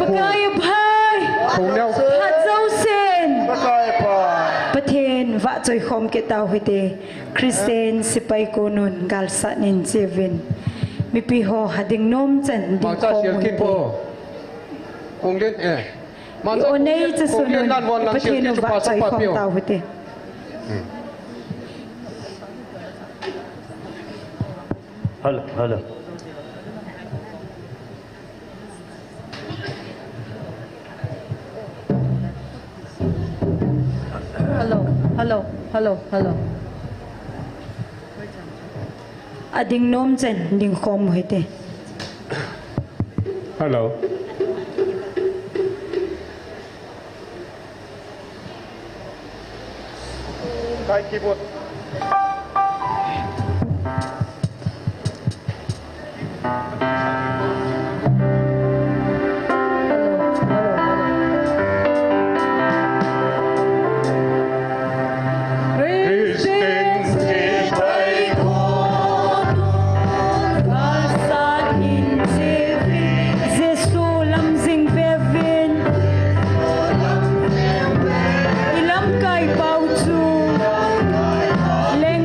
ปกายพายฮัดเจ้าเซนประเทศวะจอยคอมเกตาหุเตคริสเตนสิไปโกนุนกัลสันินเจวินมีปีหอหัดดิ่งนมจันดิ่งคอมหุเตโอเนยจะสุนุนประเทศวะจอยคอมตาหุเตฮัลโหลฮัลโหลฮัลโหลอะดิ่งนมจันดิ่งคอมหุเตฮัลโหลใครคีย์บอร์ดเ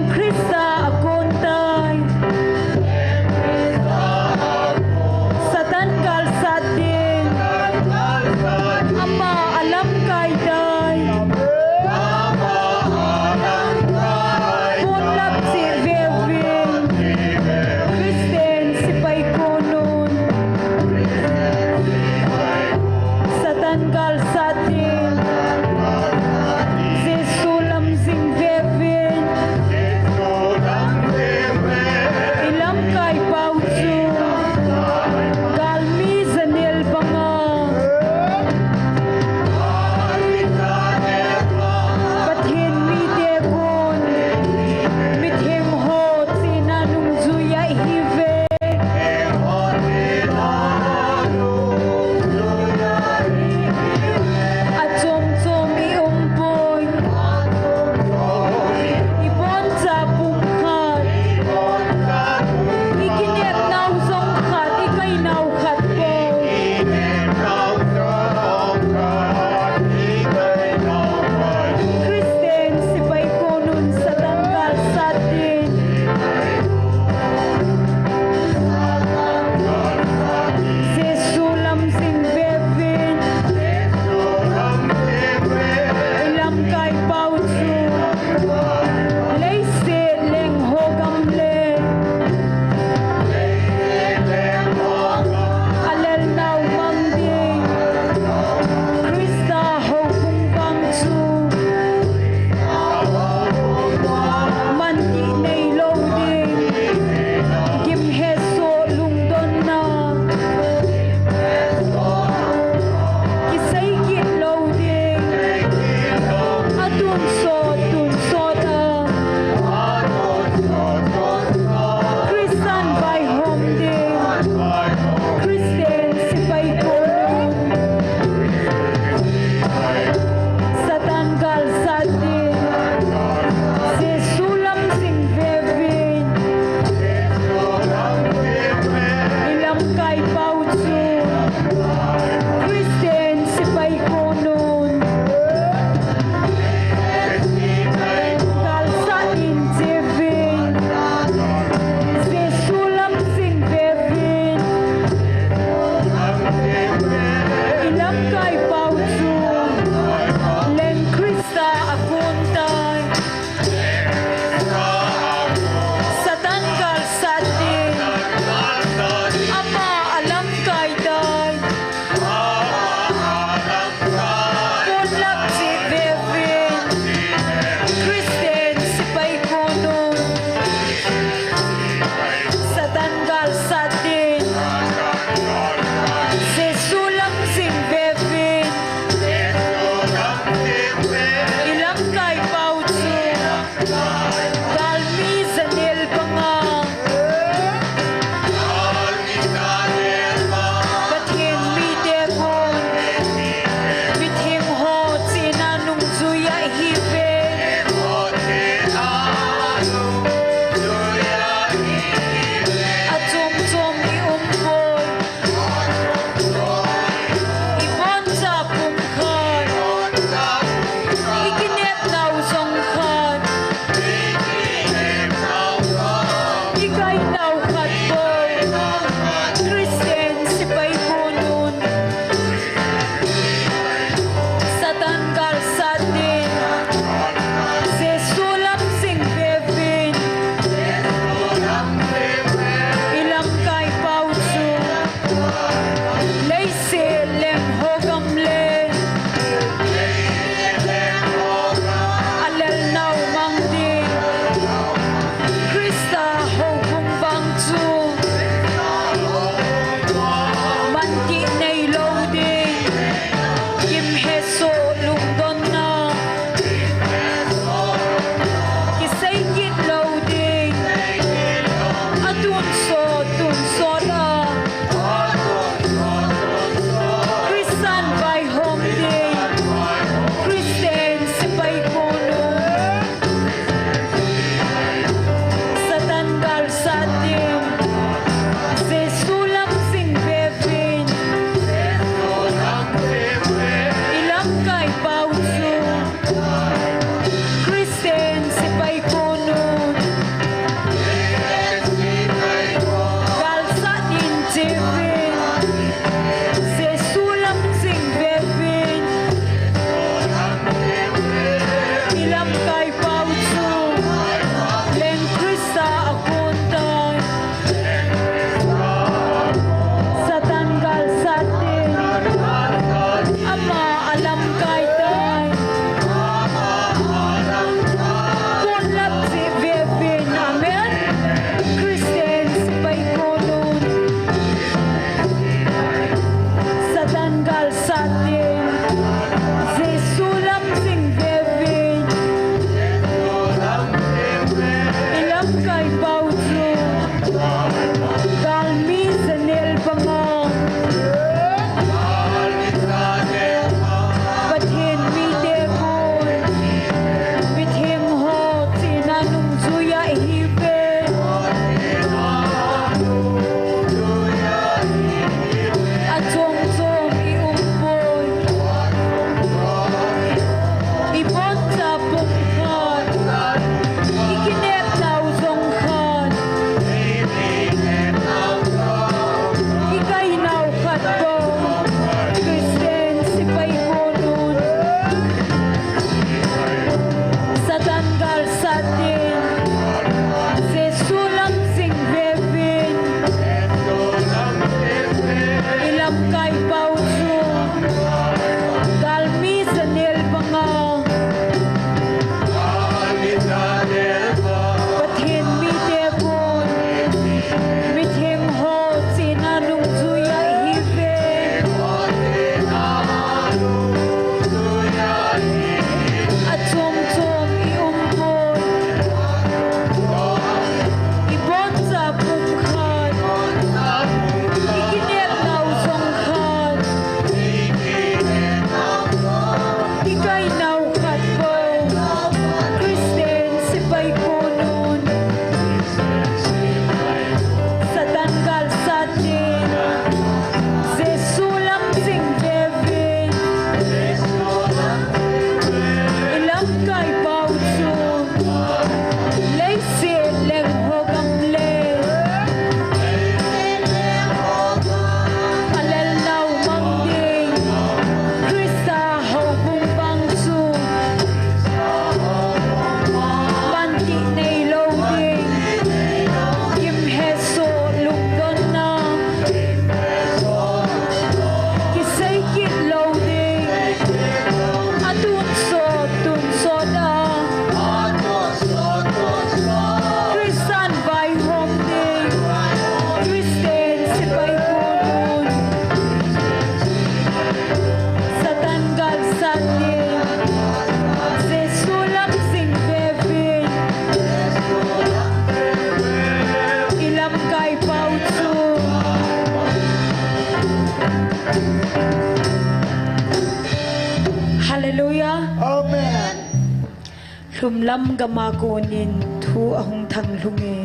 tum lam gamakonin thu ahong thang lunge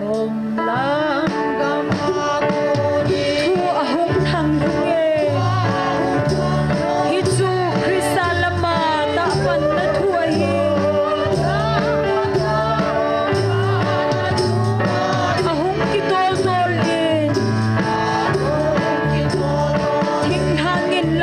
Hom lam gamakonin thu ahong thang lunge Hichu Krista lama ta pan na thua hi ahong kitol tol in thing hangin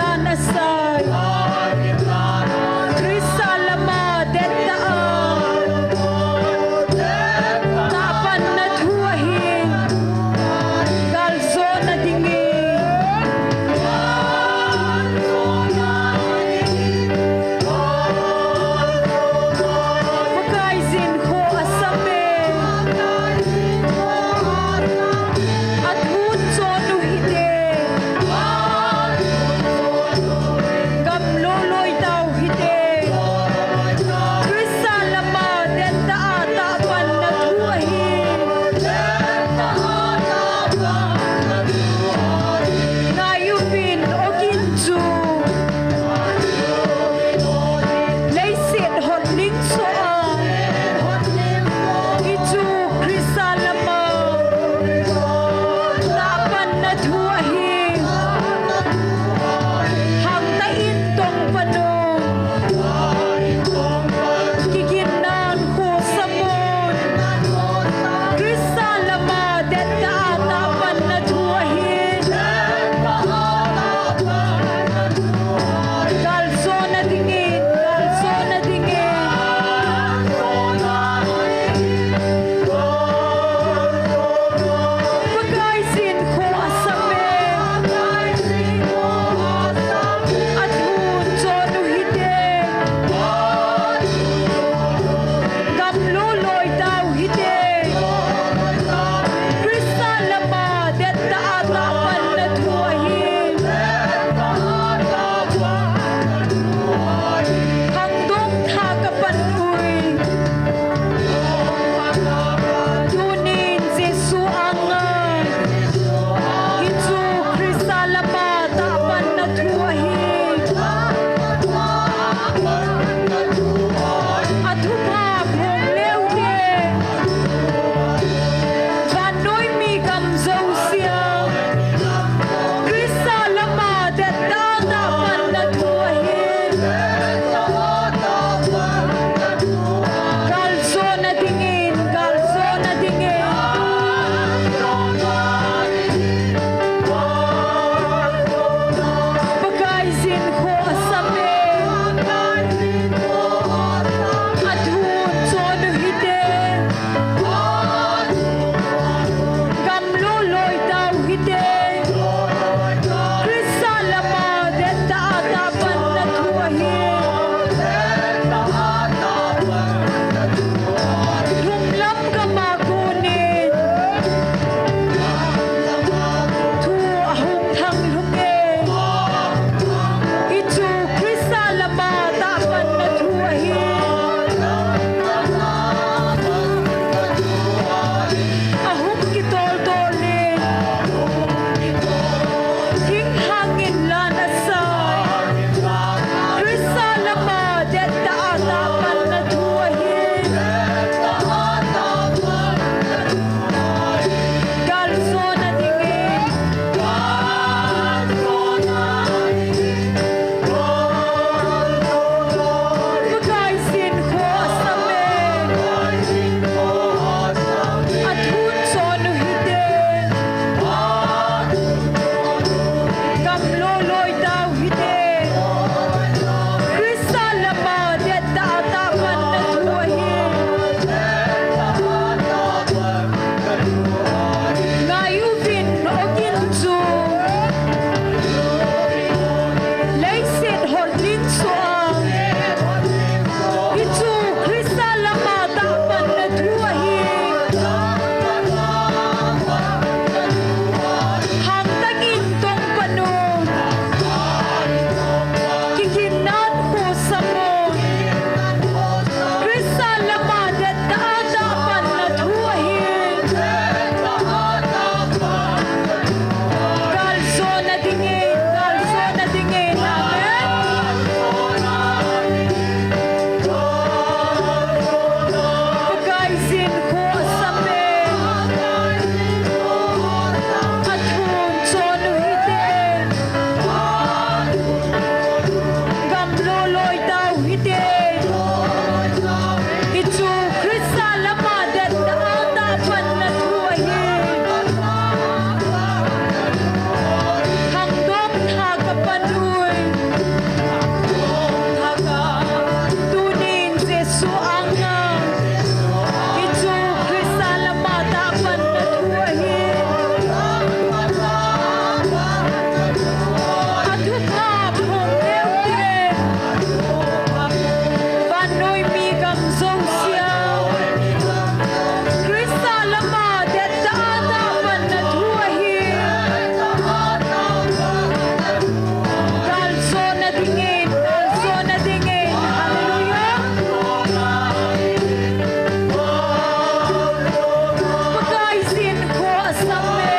Jesu angang itu kristal mata panatuahi aduh kapong eute panoy migam zongsia kristal mata tata panatuahi kalso na dingin hallelujah pagkaisin ko asame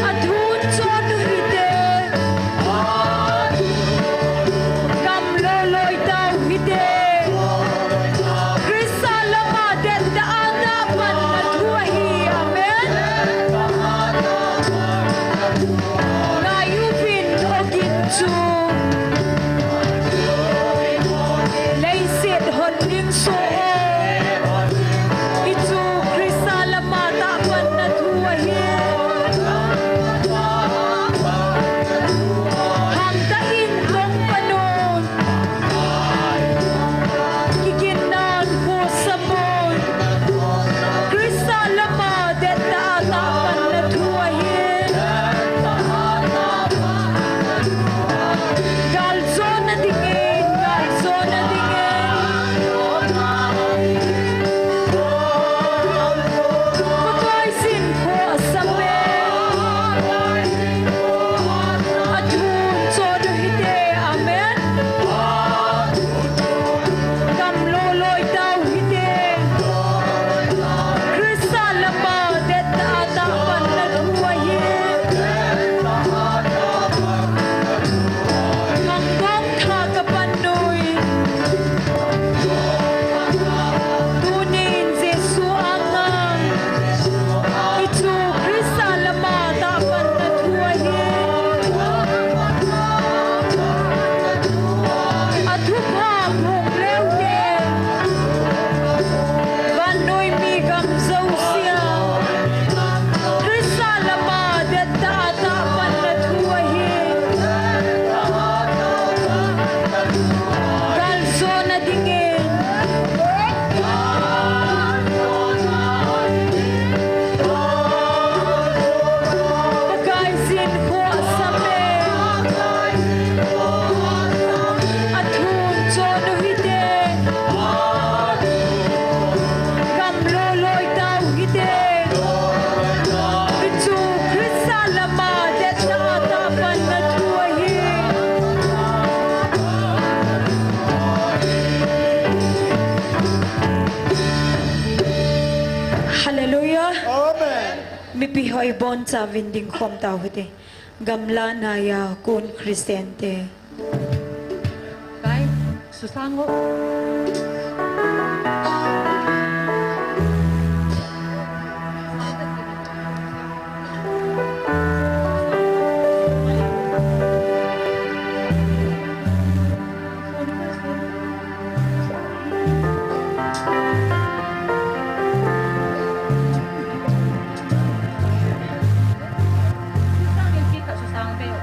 adhun sonurite kamloloy daw hide kristal madet daata panatuahi amen ngayupin o ginsu Laysit honing soo itu kristal mata panatuahi hangtain kong panon kikinan ko sa mon kristal mata taata panatuahi galso na dingin pagkaisin ko asame adhun sonuhite amen kamloloy daw hite kristal madet taata panatuahi hanggang tagapanoy tunin Jesu angang itu kristal mata panatuahi atupa mong lewde panoy migam zausia kristal madet taata panatuahi kalso na dingin pagkaisin ko asame adhun sonuhite kamloloy daw hite itu kristal madet taata panatuahi Hallelujah. Amen. Mipihoy bon sa vinding kom tao hite. Gamla na ya kun kristente. Kay susango kita susango kayo.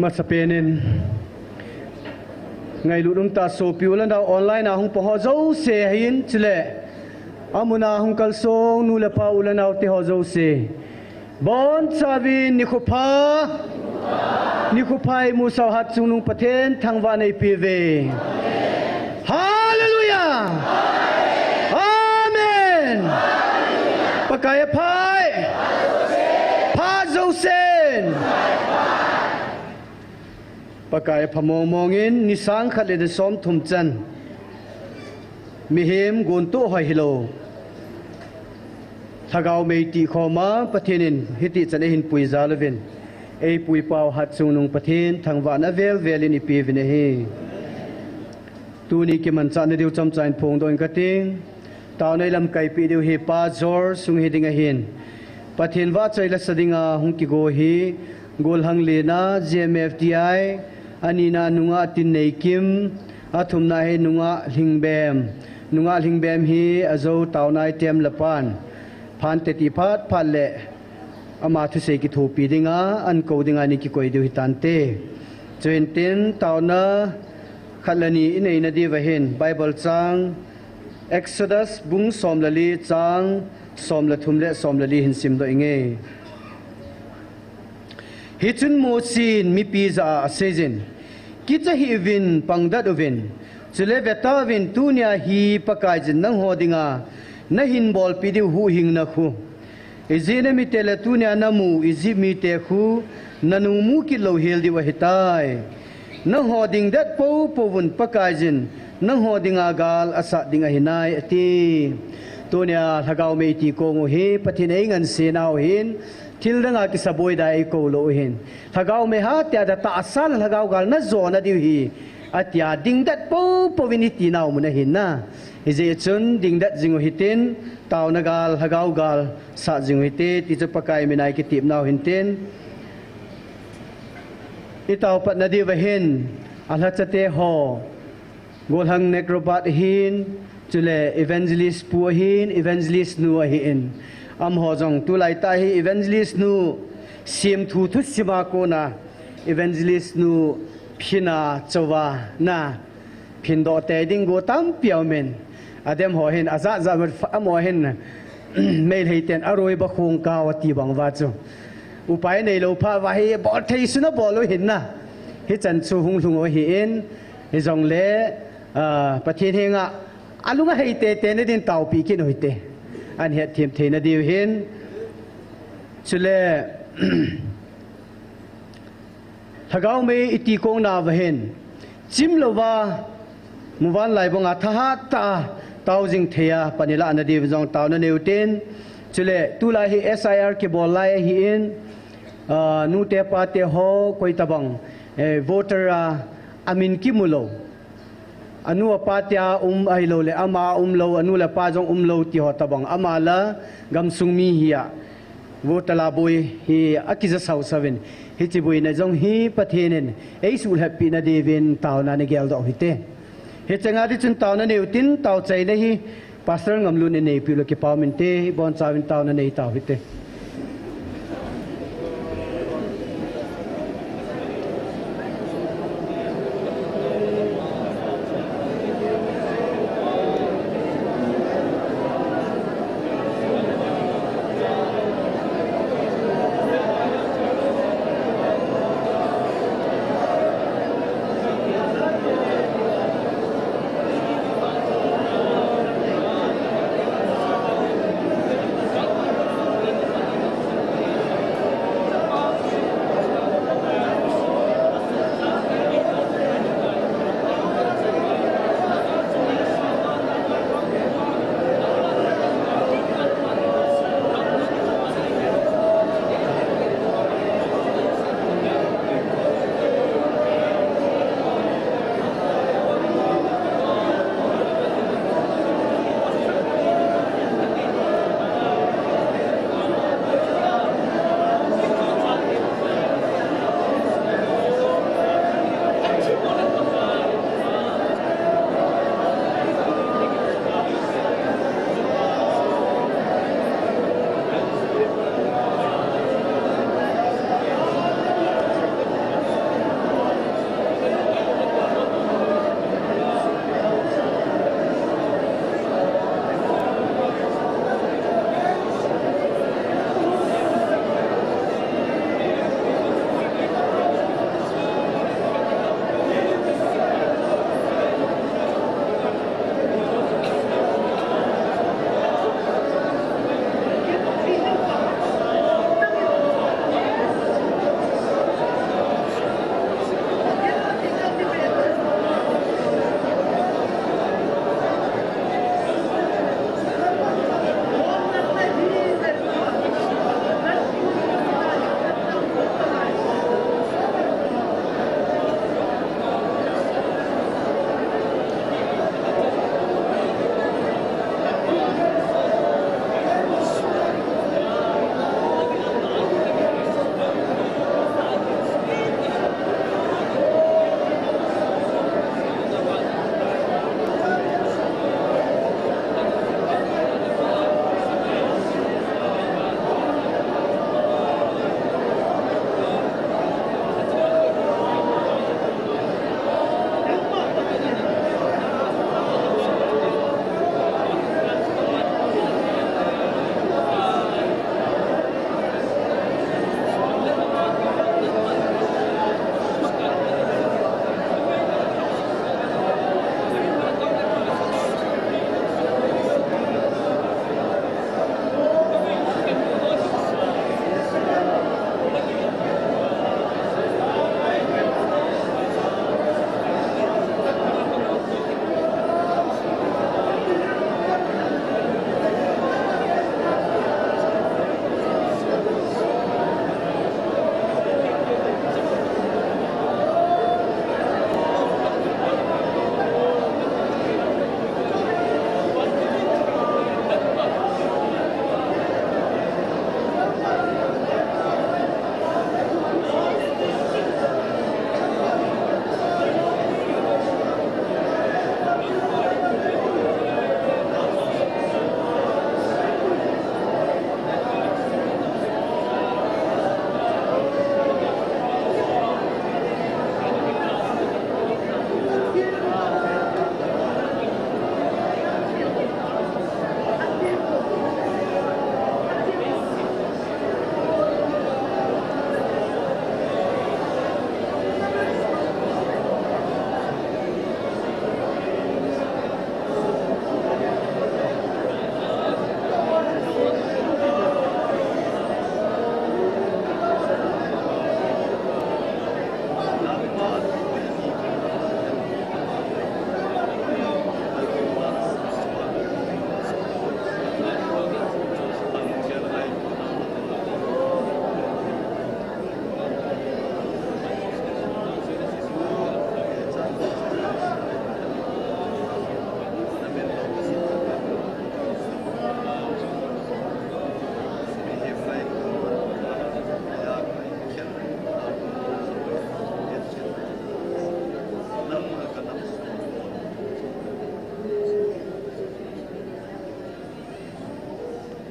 มาสเปนินไงลุงตาโซปิวแล้วดาวออนไลน์นะหงพอเจ้าเสียหินเฉลอามุนาหงกัลโซนูเลปาอุลนาวเตหอเจ้าเสียบอนซาวินนิคุพามูสาวฮัดซุงนุงประเทศทางวานในปีเวฮาเลลูยาอาเมนปะกายพายพาเจ้าเซนปะกายพมองมองอินนิสังขัดเลดสอมทุมจันมีเหมกุนตุหอยฮิโลถ้าเราไม่ตีข้อมาประเทศนินฮิติจะได้เห็นปุยซาลเวนไอ้ปุยเปล่าหัดสูงนงประเทศทางวานเวลลินิปีวินเฮตัวนี้กิมันจะในเดียวจำใจพงโดนกระติงตาวในลำไก่ปีเดียวเฮปาจอร์สุงเฮดิงเห็นประเทศว่าใจละสดิงาหงกิโกฮีกอลหังเลนา JMFTI อันนี้นานุงาตินในคิมอาทุมนาเฮนุงาลิงแบมฮีอาโจตาวนายเต็มละปานพันเตติพัดพันเละอามาทุเสกิทูปีดิงาอันโกดิงานิกิโกยดูฮิตันเตจวนเต็นตาวนาขัดลนีอินเอนาดีวะเห็นไบเบิลจัง Exodus บุ้งสอมละลีจังสอมละทุมเละสอมละลีหินซิมโดยเงยฮิจุนโมซีนมีปีซาเซจินกิจฮิวินปังดัดวินจุเลเวตาวินตุเนียฮีปะกายจินนังโหดิงานะหินบอลปีดิวหูหิงนะคูอิจินมิเตเลตุเนียนามูอิจิมีเตคูนันูมูกิโลเฮลดิวะฮิตายนังโหดิงดัดปูปูวุนปะกายจินนังโหดิงากาลอาสะดิงาหินายตีตัวเนียถ้าเราไม่ตีโกงเฮปะทินเองันเสนาเห็นทิลดังอากิสบอยได้โกโลเห็นถ้าเราไม่หาแต่ตาสันถ้าเรากาลนั่นโซนดิวฮีอัตยาดิงดัดปูวินิตีนาวมุนเห็นนะอิเจจุนดิงดัดจิงหิตินตาวนากาลถ้าเรากาลสัตจิงหิติติจุปะกายไม่นายกิติมนาวเห็นตินอิตาวปัตนาดีวเห็นอัลฮัจเตหอกอลหังเนกรบัตหินจุเลอีเวนเจลิสปัวหินอีเวนเจลิสนัวหินอัมหอจงตุไลตาฮีอีเวนเจลิสนูเสียมทูทุสิมาโกนาอีเวนเจลิสนูพินาจวานาพินโดเตดิงโกตัมเปียวเมนอเดมหอหินอาซาซาบัดฟ้ามอหินเมลให้เตนอร่อยบะคงกาวตีบังวาจูอุปายในโลภาวะฮีบอลไทยสุนบอลโลหินนะฮิจันซูฮุงลุงโอหินฮิจงเล่ประเทศเฮงะอาลุงให้เตเตนดินเต่าปีกินหอยเตอันเหตุเทียมเทนดีเห็นสุเลถ้าเราไม่อิติโกงนาวเห็นจิมโลวามุวันไหลบงอาทหารตาวจิงเทียปนิลานาดีวิจงตาวนเนวเตนสุเลตุลาฮี SIR เก็บอลไลฮีอินนูเตปาเตโฮคอยตบังvoter อามินกิมุโลอนุปาตยาไอโลเลอามาโลอนุเลปาจงโลติหอตบังอามาละกัมซุงมีเฮียโวตลาบุยฮีอากิจะสาวสวินฮิจิบุยนะจงฮีประเทศนินเอสุลแฮปปี้นะเดวินตาวนาเนเกลดอกฮิเตฮิจังอาดิจุนตาวนาเนวตินตาวใจเลยฮีปัสเตอร์งำลุนเนพิโลกิปามินเตบอนซาวินตาวนาเนตาวฮิเต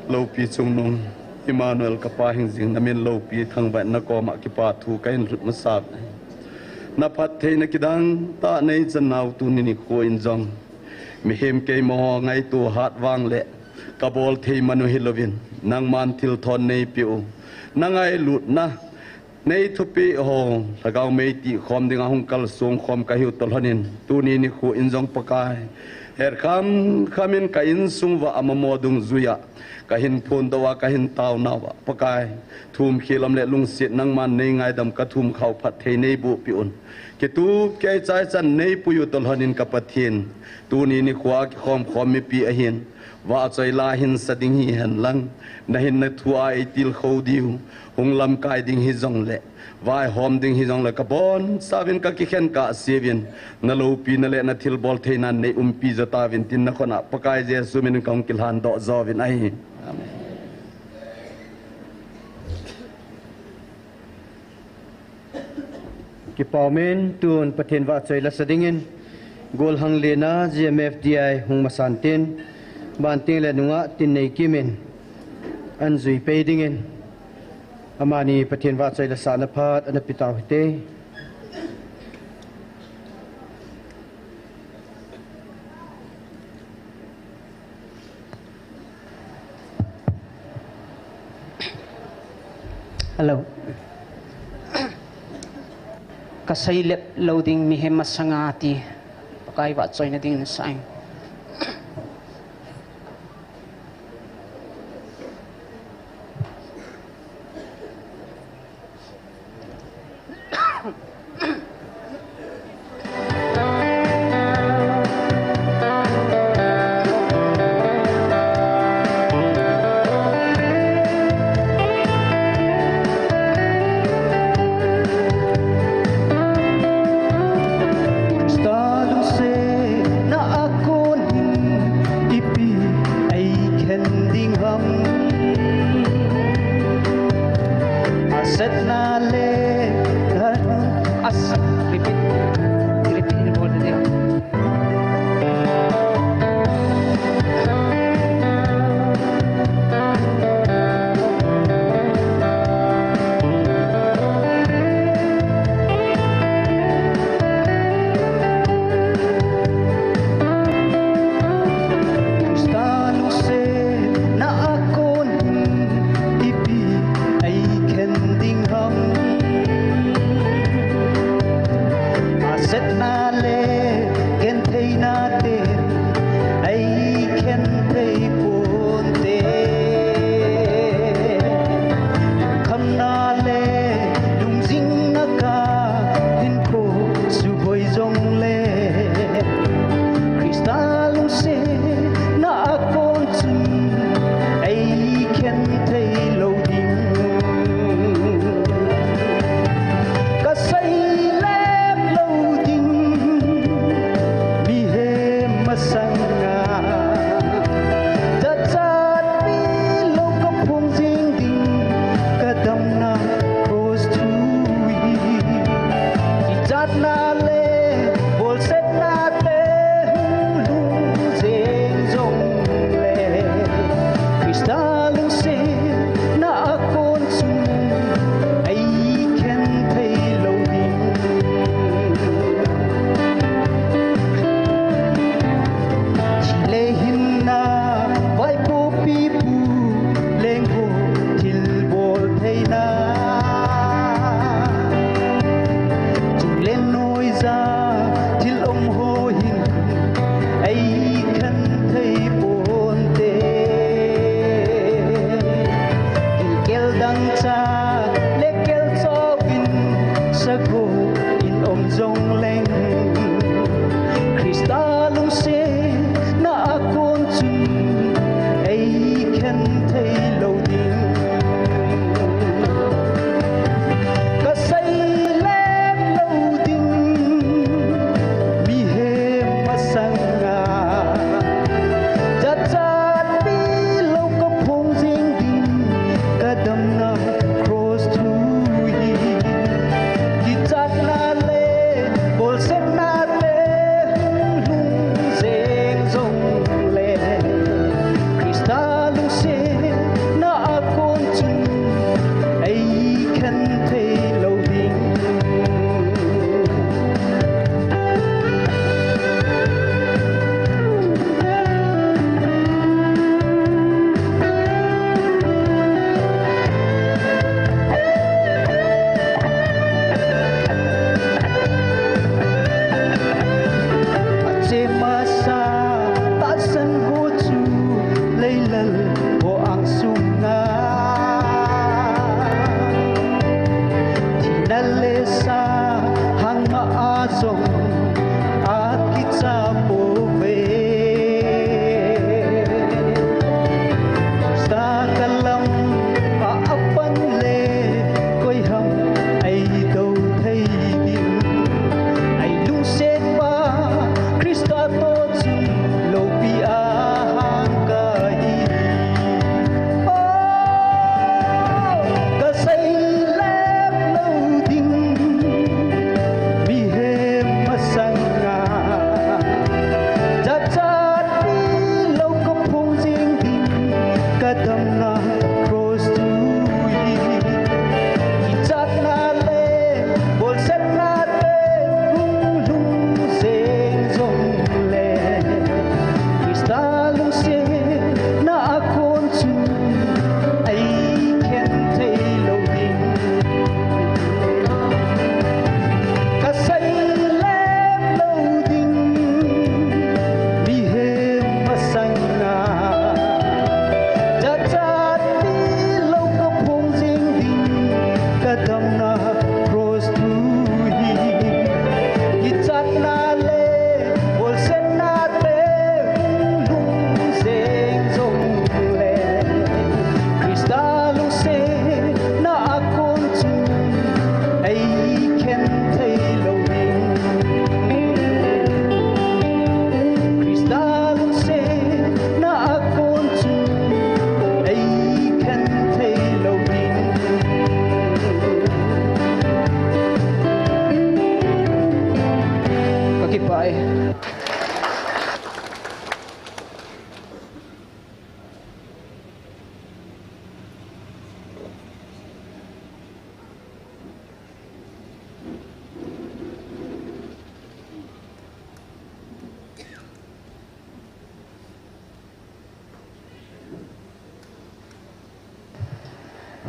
lo pi chung nung Emmanuel kapahing jing namin lo pi thang ba na ko ma ki pa thu kain rut masap na phat thei na kidang ta nei chan naw tu ni ko in jong mi hem ke mo ngai tu hat wang le kabol thei manu hilovin nang man thil thon nei piu nangai lut na nei thupi ho lagaw mei ti khom ding ahung kal sung khom ka hiu tol hanin tu ni khu in jong pakai her khamin ka in sung wa amamodung zuya kahin phun dawa kahin taw nawa pakai thum khilam le lung sit nang man nei ngai dam ka thum khau phat thei nei bu piun ke tu ke chai chan nei puyu tol hanin ka pathin tu ni khwa ki khom mi pi a hin wa chai la hin sading hi han lang na hin na thua ai til khodiu hung lam kai ding hi jong le vai hom ding hi jong le ka bon savin ka ki khen ka sevin na lo pi na le na thil bol theina nei pi zata vin tin na khona pakai je sumin kong kilhan do zawin ai amen ki paumen tun pathen wa choi la sadingin gol hang lena GMFDI hung masantin banting le nunga tin nei kimin an zui pe dingin amani pathen wa choi la sana phat an pitaw te Hello. Kasay loading mi hemas sangati. Pakai wat soy na ding nasay.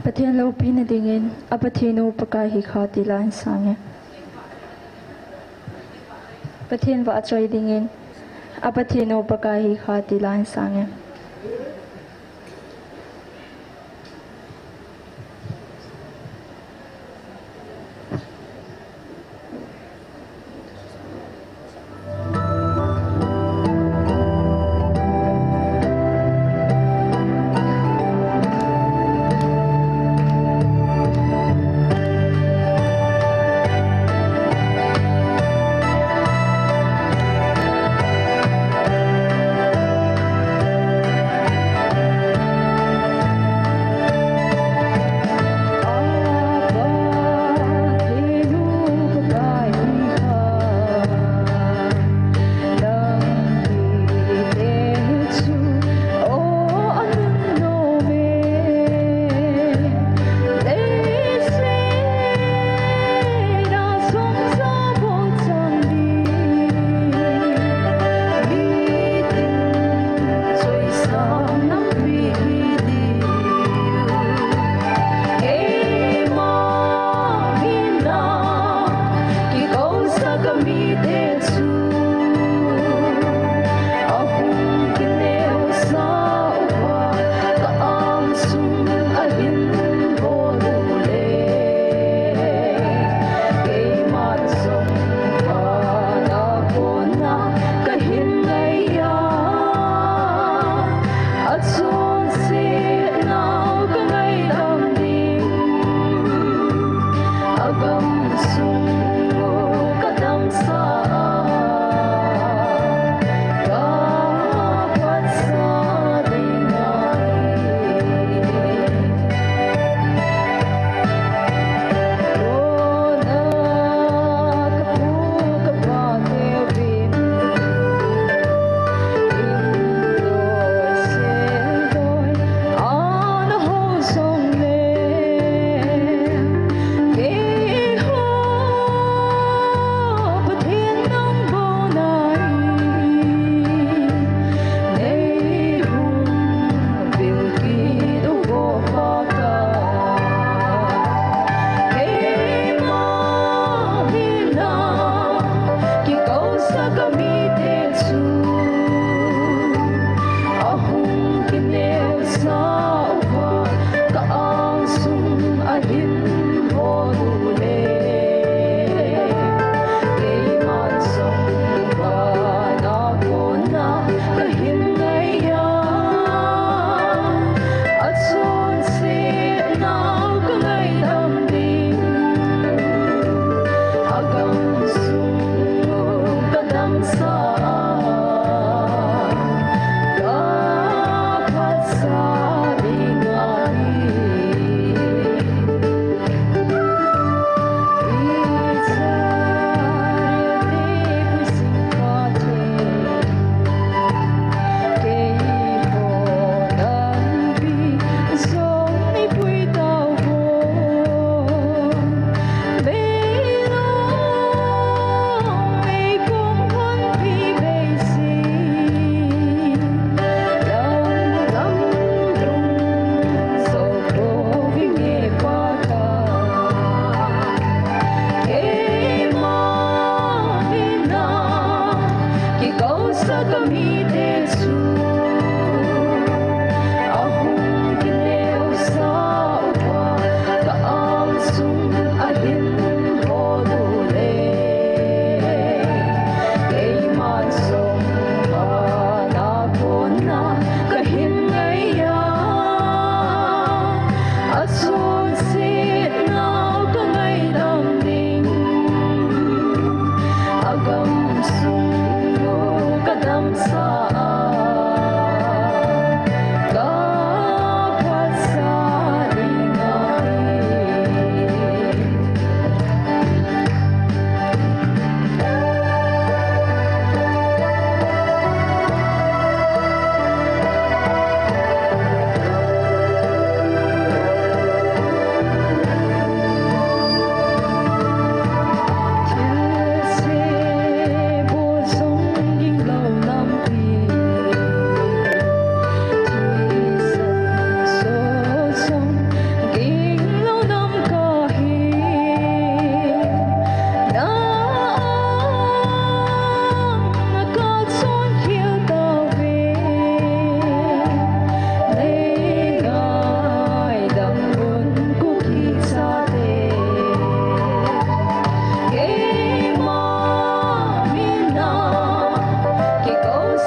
ประเทศโลปีนดิ่งอประเทศโนปกาหิขาติลานสังประเทศว่าใจดิ่งอประเทศโนปกาหิขาติลานสัง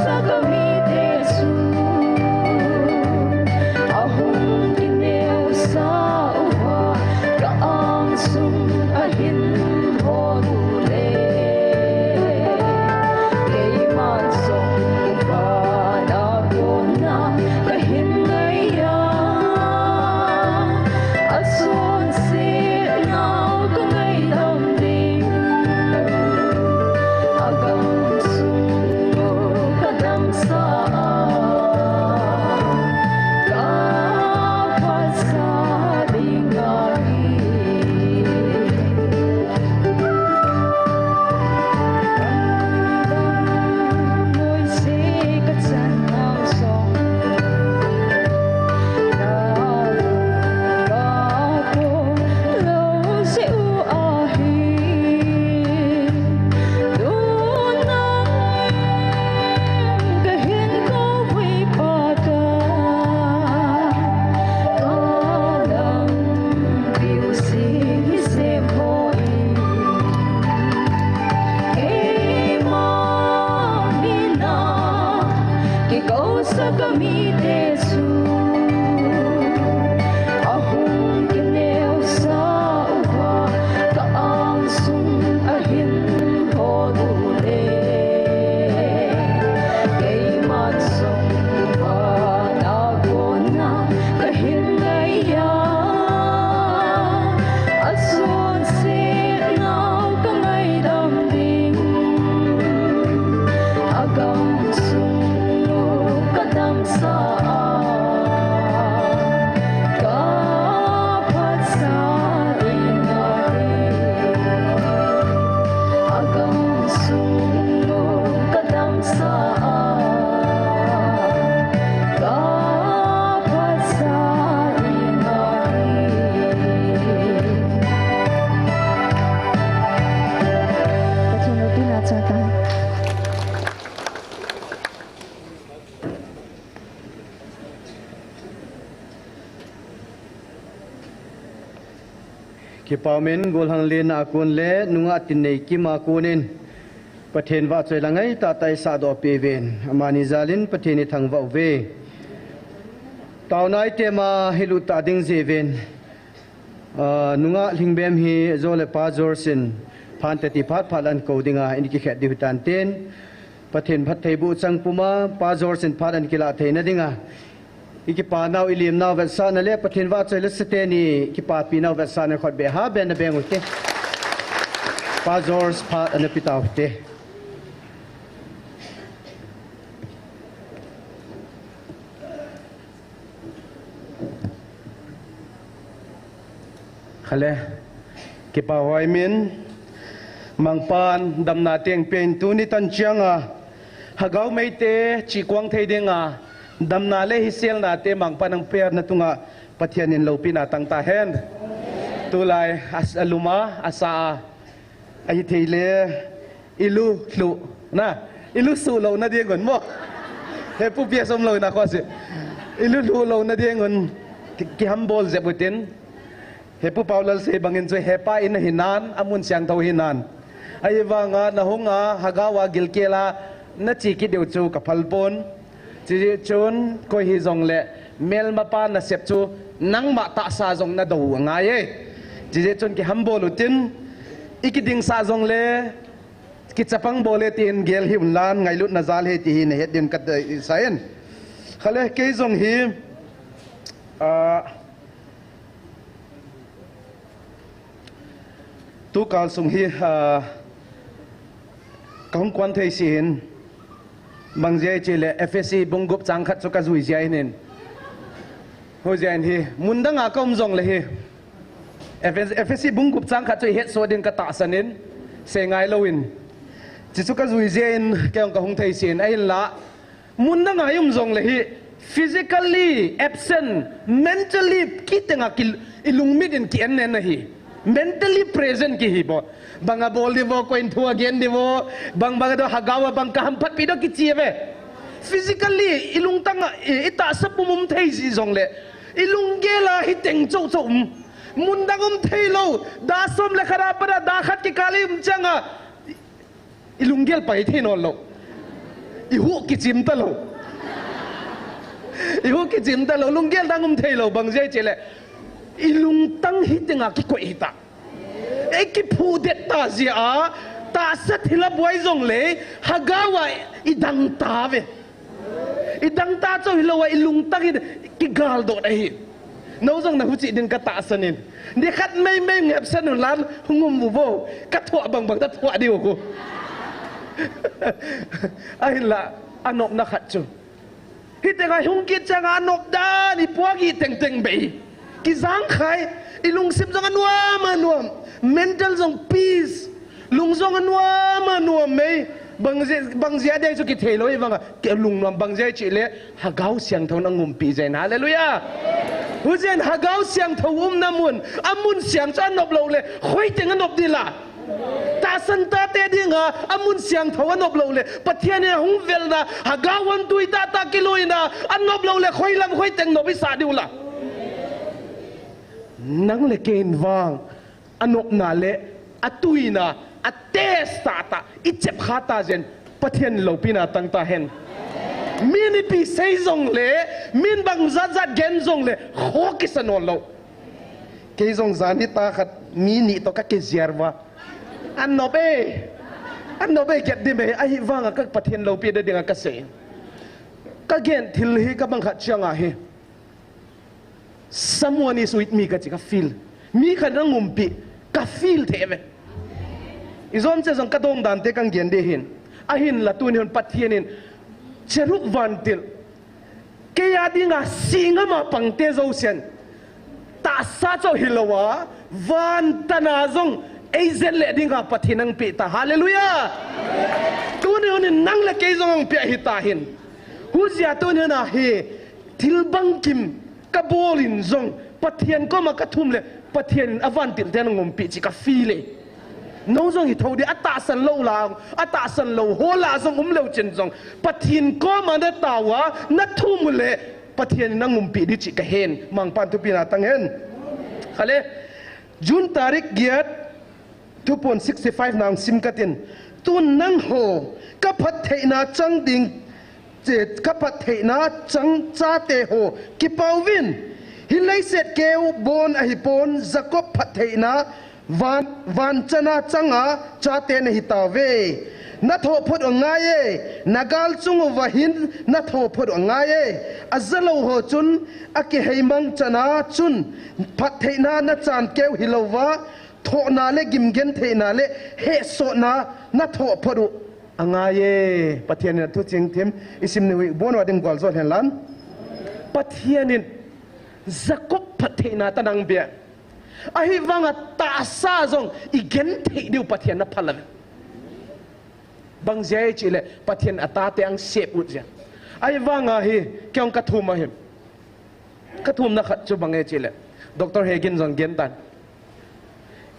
sa kamite su ahong kineo sa uwa kaang sum ahin horule kay mansong panako na kahinaya ason sinaw kangay lambing agang sumo kadamsaan kapat sa bingahi mo'y sikat sa nausong Nagako law si uahi Dunang kahin ko wipaka Kalang piusing isip mo'y Kay mamina Kikaw sa kamite su Ahong kineo sa uwa Kaang sum ahin horule Kay mansong panako na kahinaya Ason sinaw kangay lambing agang sumo kadamsaan kapat sa bingahi agang sumo kadamsaan kapat sa bingahi Patino pinatatan. Kipamen golhang le na akun le nunga tinei kima kunin pathen wa choi langai ta tai sa do peven amani zalin patheni thangwa ve tawnai tema hilu ta ding zeven nunga lingbem hi zole pa jorsin phan tati phat phalan kodinga inki khet di hutan ten pathen phat theibu changpuma pa jorsin phalan kila theina dinga iki pa naw ilim naw versa na le pathin wa choi le seteni ki pa pi naw versa na khot be ha ben na beng utte pa jors pha an pita utte khale ki pa hoi min mangpan dam na teng pen tu ni tan chianga hagau mei te chi kwang thei denga dam na le hi sel na te mangpan ang per na tunga pathianin lo pina tang ta hen tulai as aluma asa ai theile ilu lu na ilu su lo na dia gon mo he pu pia som lo na ko se ilu lu lo na dia gon ki hambol ze putin he pu paulal se bangin zo hepa in hinan amun siang tho hinan ai wanga na honga hagawa gilkela na chi ki deu chu ka phalpon chi chun ko hi zong le mel mapa na sep chu nang ma ta sa zong na do nga ye chi chun ki hambol utin ikiding sa zong le ki chapang bole tin gel hi unlan ngai lut na zal he ti hi ne het din kat saen khale ke zong hi tu kal sung hi kaum kwan thei sin bang jai chile FSC bungup chang khat chuka zui jai nen ho jain hi mundanga kaum zong le hi FSC bungup chang khat chui het so din ka ta sanin se ngai loin chi chuka zui jain keong ka hung thei sin ai la mundanga yum zong le hi physically absent mentally kitenga kil ilungmit in ki en nen hi mentally present ki hi bo banga bol di bo coin thu again di bo bang bang do hagawa bang ka hampat pido ki chieve physically ilung tang ita sapumum thei si zong le ilung gela hi teng chou chou mundangum thei lo da som le khara para da khat ki kalim changa ilung gel pai the no lo อีหูกิจิมตะโลอีหูกิจิมตะโลลุงเกลตั้งเทโลบังเจเจเลอีลุงตั้งฮิตงากิโกอิตาเอกิพูเดตาเสียตาสัตหิลบวยจงเลยฮากาวะอีดังตาเวอีดังตาเจ้าหิลวะอีลุงตั้งฮิกิกาลโดดไอน้องจงนะหุจิดินกตาสนินเด็กขัดไม่เงียบสนุนล้านงุมบูโบกัดถั่วบางตัดถั่วเดียวกูไอ้ละอันนบนักขัดจูฮิตแต่ไงหุงกิจจังอันนบด้านี่พวกอีเต็งเบยกิจังใครอีลุงซิมจงอันว่ามันวม mental จง peace ลุงจงอันว่ามันวมไหมบางเสียได้สุกิเทโลยบางเกี่ยวลุงนวมบางเสียจิเลหากเอาเสียงเท่านั้นงุมปีใจนะเลลุยาผู้เจนหากเอาเสียงเท่าน้ำมุนอามุนเสียงจะนบเราเลยคุยถึงนบดีละตาสันตาเตดิงาอามุนเสียงเท่านบเราเลยปะเทียนเนี่ยหงเวลนะหากเอาวันตุยตากิลุยนะอันนบเราเลยคุยลำคุยถึงนบวิสาดิวละนังเลเกนวางอันนบนาเลอัตุยนะอัตเตสตาตาอิเจ็บขาตาเจนปะเทียนเราปีนาตั้งตาเห็นมินิปีเซยจงเล่มินบังจัดเกนจงเล่โคกิสนอลเราเกยจงจานิตาขัดมินิตก็เกเซียร์วะอันนบเอเก็บดิเมไอ้ว่างก็ปะเทียนเราปีเดียงก็เสียก็เกนทิลฮีก็บังขัดเชียงอ่ะเฮsomeone is with me ก็จะก็ฟีลมีขัดนั่งงุมปีก็ฟีลเทเวอีซอนเจสังกระดงดันเตกังเกียนเดหินอาหินละตัวนี้มันปัดเทียนินเชรุวันติลเกียดิงาสิงมาปังเตโจเซนตาซาเจ้าฮิลวะวันตนาจงเอเซเลดิงาปัดเทียนังปีตาฮาเลลูยาตัวนี้มันนั่งละเกยจงเปียหิตาหินหูเสียตัวนี้นะเฮทิลบังกิมกระโบลินจงปัดเทียนก็มากระทุ่มเลยปัดเทียนอวันติลเทนงมปีจิกาฟีเลยน้องจงหิทาวดีอัตตาสันโลลางอัตตาสันโลโหลาจงเลวเจนจงปะเทียนก็มาเนตาวะนัททุ่มเลยปะเทียนนั่งงุมปีดิจิกะเฮนมังปันทุปีนาตังเฮนขะเลจุนตาริกเกียร2.65นางซิมกัตินตุนนั่งโหกับพัดเทนาจังดิงเจ็ดกับพัดเทนาจังจ้าเตโหกิปาวินฮิไลเซตเกวบอนอหิปอนจักบพัดเทนาวันชนะจังอาจาเตนหิตาเวนัทโหพดง่ายนักลจุงวะหินนัทโหพดง่ายอัจลโหจุนอักเหมังชนะจุนพัดเทนานัจานเกวฮิลวะโทนาเลกิมเกนเทนาเลเฮโซนานัทโหพดง่ายปะเทียนทุจิงทิมอิสิมนิวิบอนวดิงกอลโซเฮลันปะเทียนินจักบพัดเทนาตันังเบียไอ้วังตาซาจงอีเกนเทดิวปะเทียนนับพลังบางเจ้าจิเลปะเทียนอัตตาเตียงเสพอุดเจ้าไอ้วังเฮเกี่ยงกระทุ่มมาเห็นกระทุ่มนักขัดจูบางเจ้าจิเลดร.เฮกินจงเกนตัน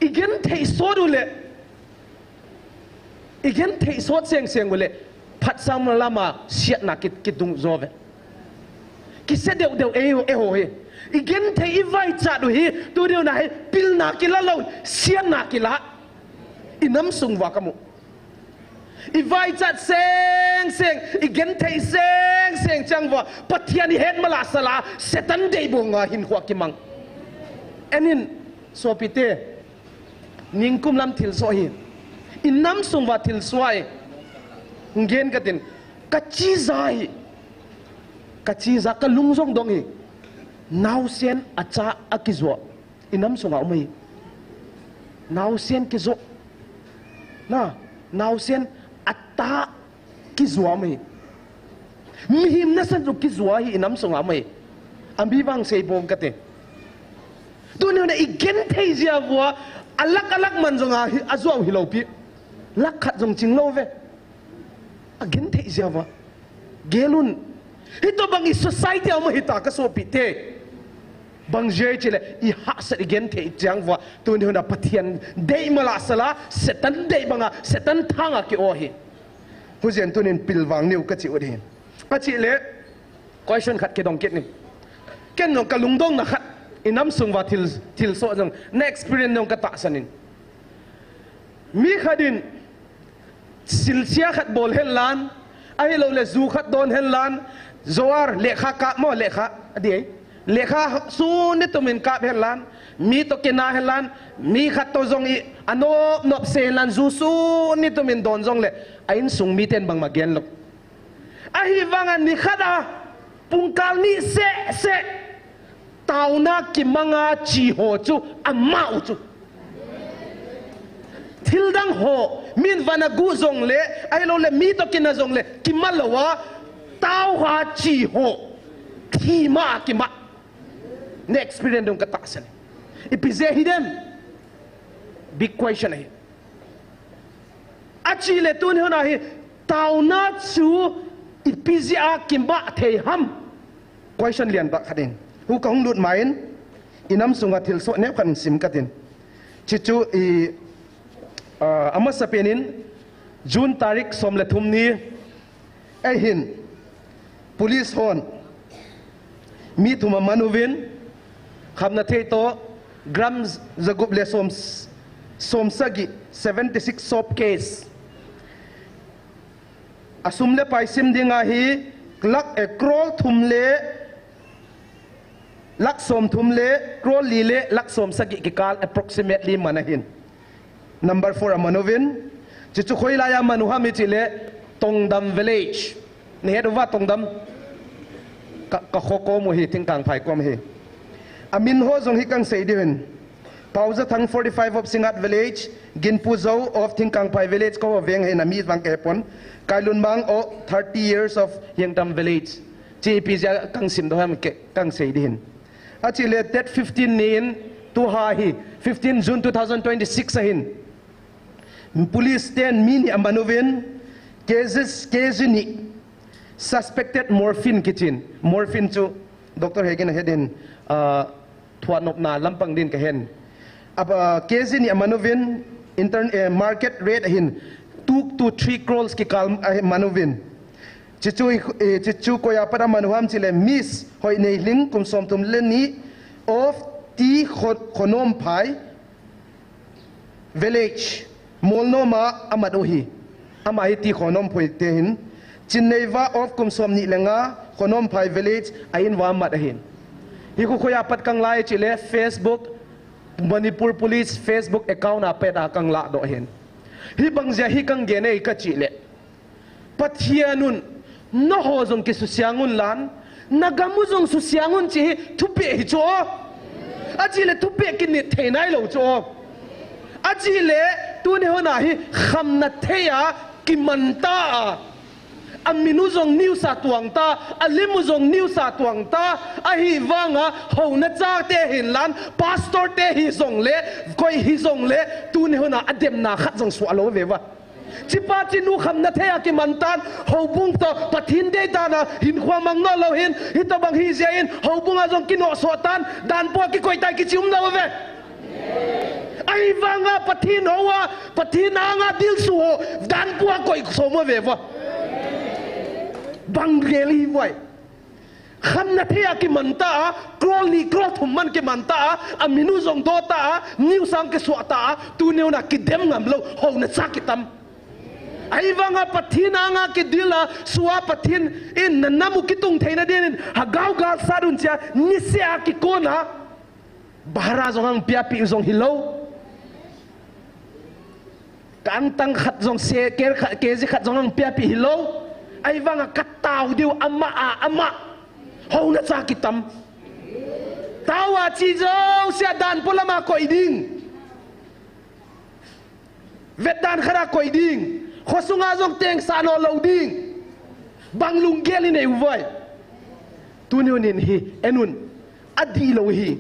อีเกนเทโซดูเลอีเกนเทโซเสียงกุเลพัดซ้ำละมาเสียนักกิดดุงโจเวกิเสเดียวเอโหเฮอีกเทอีไวจัดหีตัวเดียวนะปิลนักกิลาเราเสียนักกิลาอิน้ำสุงวากมุอีไวจัดเซงอีกเทเซงจังว่าปัทยานิเฮดมาลาสลาเซตันเดย์บงหินหัวกิมังเอ็นินโซปิเตนิงคุมลำทิลโซฮีอิน้ำสุงวาทิลสวายเงินกันตินกัจจิซากลุงซงดงฮีนาวเซียนอาจารย์อากิจวะอิน้ำส่งเอาไหมนาวเซียนกิจวะนะนาวเซียนอัตตากิจวะไหมมีหิมนั่นสันจุกิจวะอิน้ำส่งเอาไหมอันบีบังเซย์บงกันเตตัวนี้เนี่ยอีกเกนเทียวัวอัลลักมันจงอาจวะฮิโลปีลักขัดจงจิงโลเวอีกเกนเทียวัวเกลุนฮิตบังอีสัยที่เอามาฮิตากระโซปิเตบางเจ้าเจเลอีฮัสอีเกนเทจังว่าตัวนี้นะปะเทียนเดย์มาลาสละเสตันเดย์บังเสตันทางกิโอฮีผู้เจนตัวนี้ปิลวังนิวกจิวดีกจิเลquestion ขัดกิดองเกตนี่เกนนงกะลุงดงนะขัดอิน้ำสุงว่าทิลโซจัง next experience นงกะตะสันินมีขัดินสิลเชียขัดบอลเฮลัน ai lo le zu khat don hen lan zoar lekha ka mo lekha adi lekha su ni tumin ka hen lan mi to kina hen lan mi khat to zong i ano nop se lan zu su ni tumin don zong le ain sung mi ten bang magian lok ahi wangan ni khada pungkal ni se tau na ki manga chi ho chu amau chu thil dang ho min vana gu zong le ai lo le mi to kina zong le ki malawa tau ha chi ho ki ma ne experience dong kata sel ipize hidem big question hai achi le tun hona hi tau na chu ipize a kimba the ham question lian ba khaden hu ka hung lut main inam sunga thil so ne khan sim katin chichu i ama sapenin June tarik somle thumni ai hin police hon mi thuma manuvin khamna thei to gram zagup le somsagi 76 sop case asumle paisim dinga hi lak e krol thumle lak som thumle krol lile lak som sagi kikal approximately manahin number 4 amanovin chichu khoila ya manuha mi chile tongdam village ni hedwa tongdam ka khoko mo hi tingkang phai kom hi amin ho jong hi kang sei diwen pauza thang 45 of singat village ginpu zo of tingkang phai village ko veng he na mi wang ke pon kailun bang o 30 years of yengtam village gp ja kang sim do ham ke kang sei din a chile that 15 nin tu ha hi 15 June 2026 ahin police 10 mini ambanovin kezini suspected morphine kitchen morphine chu Dr. Hagen hedin thuanop na lampang din kahen aba kezini amanovin market rate hin 2 to 3 crores ki kal manovin chichu koya para manuham chile miss hoi nei ling kum som tum leni of ti khonom phai village molnoma amadohi amai ti khonom phoi te hin Chineva of kumsom ni lenga khonom phai village ain wa mat hin hi ku khoya pat kang lai chile Facebook Manipur police Facebook account a pet a kang la do hin hi bangja hi kang gene ka chile pathianun no ho jong ki susiangun lan nagamu jong susiangun chi thupe hi cho achile thupe ki ni theinai lo cho achile tu ne hona hi khamna theya ki manta aminu zong niu sa tuang ta alimu zong niu sa tuang ta ahi wanga ho na cha te hin lan pastor te hi zong le koi hi zong le tu ne hona adem na khat zong swalo vewa chipa chinu kham na theya ki mantan ho bung to pathin de ta na hin khwa mang no lo hin hita bang hi jain ho bunga zong kino so tan dan po ki koi tai ki chum na ve ai wanga pathin hoa pathin anga dil su ho dan po koi so mo vewa bang geli wai kham na thea ki manta krol ni krol thum man ki manta aminu zong do ta niu sang ke so ta tu neu na ki dem ngam lo ho na cha ki tam ai wanga pathin anga ki dila suwa pathin in namu ki tung theina den ha gau ga sarun cha ni se a ki kona bahara zong ang pia pi zong hilo kan tang khat zong se ke ji khat zong ang pia pi hilo ai wanga katau diu ama ho na cha kitam tawa chi zo sia dan pulama koi ding vet dan khara koi ding khosunga jong teng sa no lo ding banglung geli nei voi tunin hi enun adi lo hi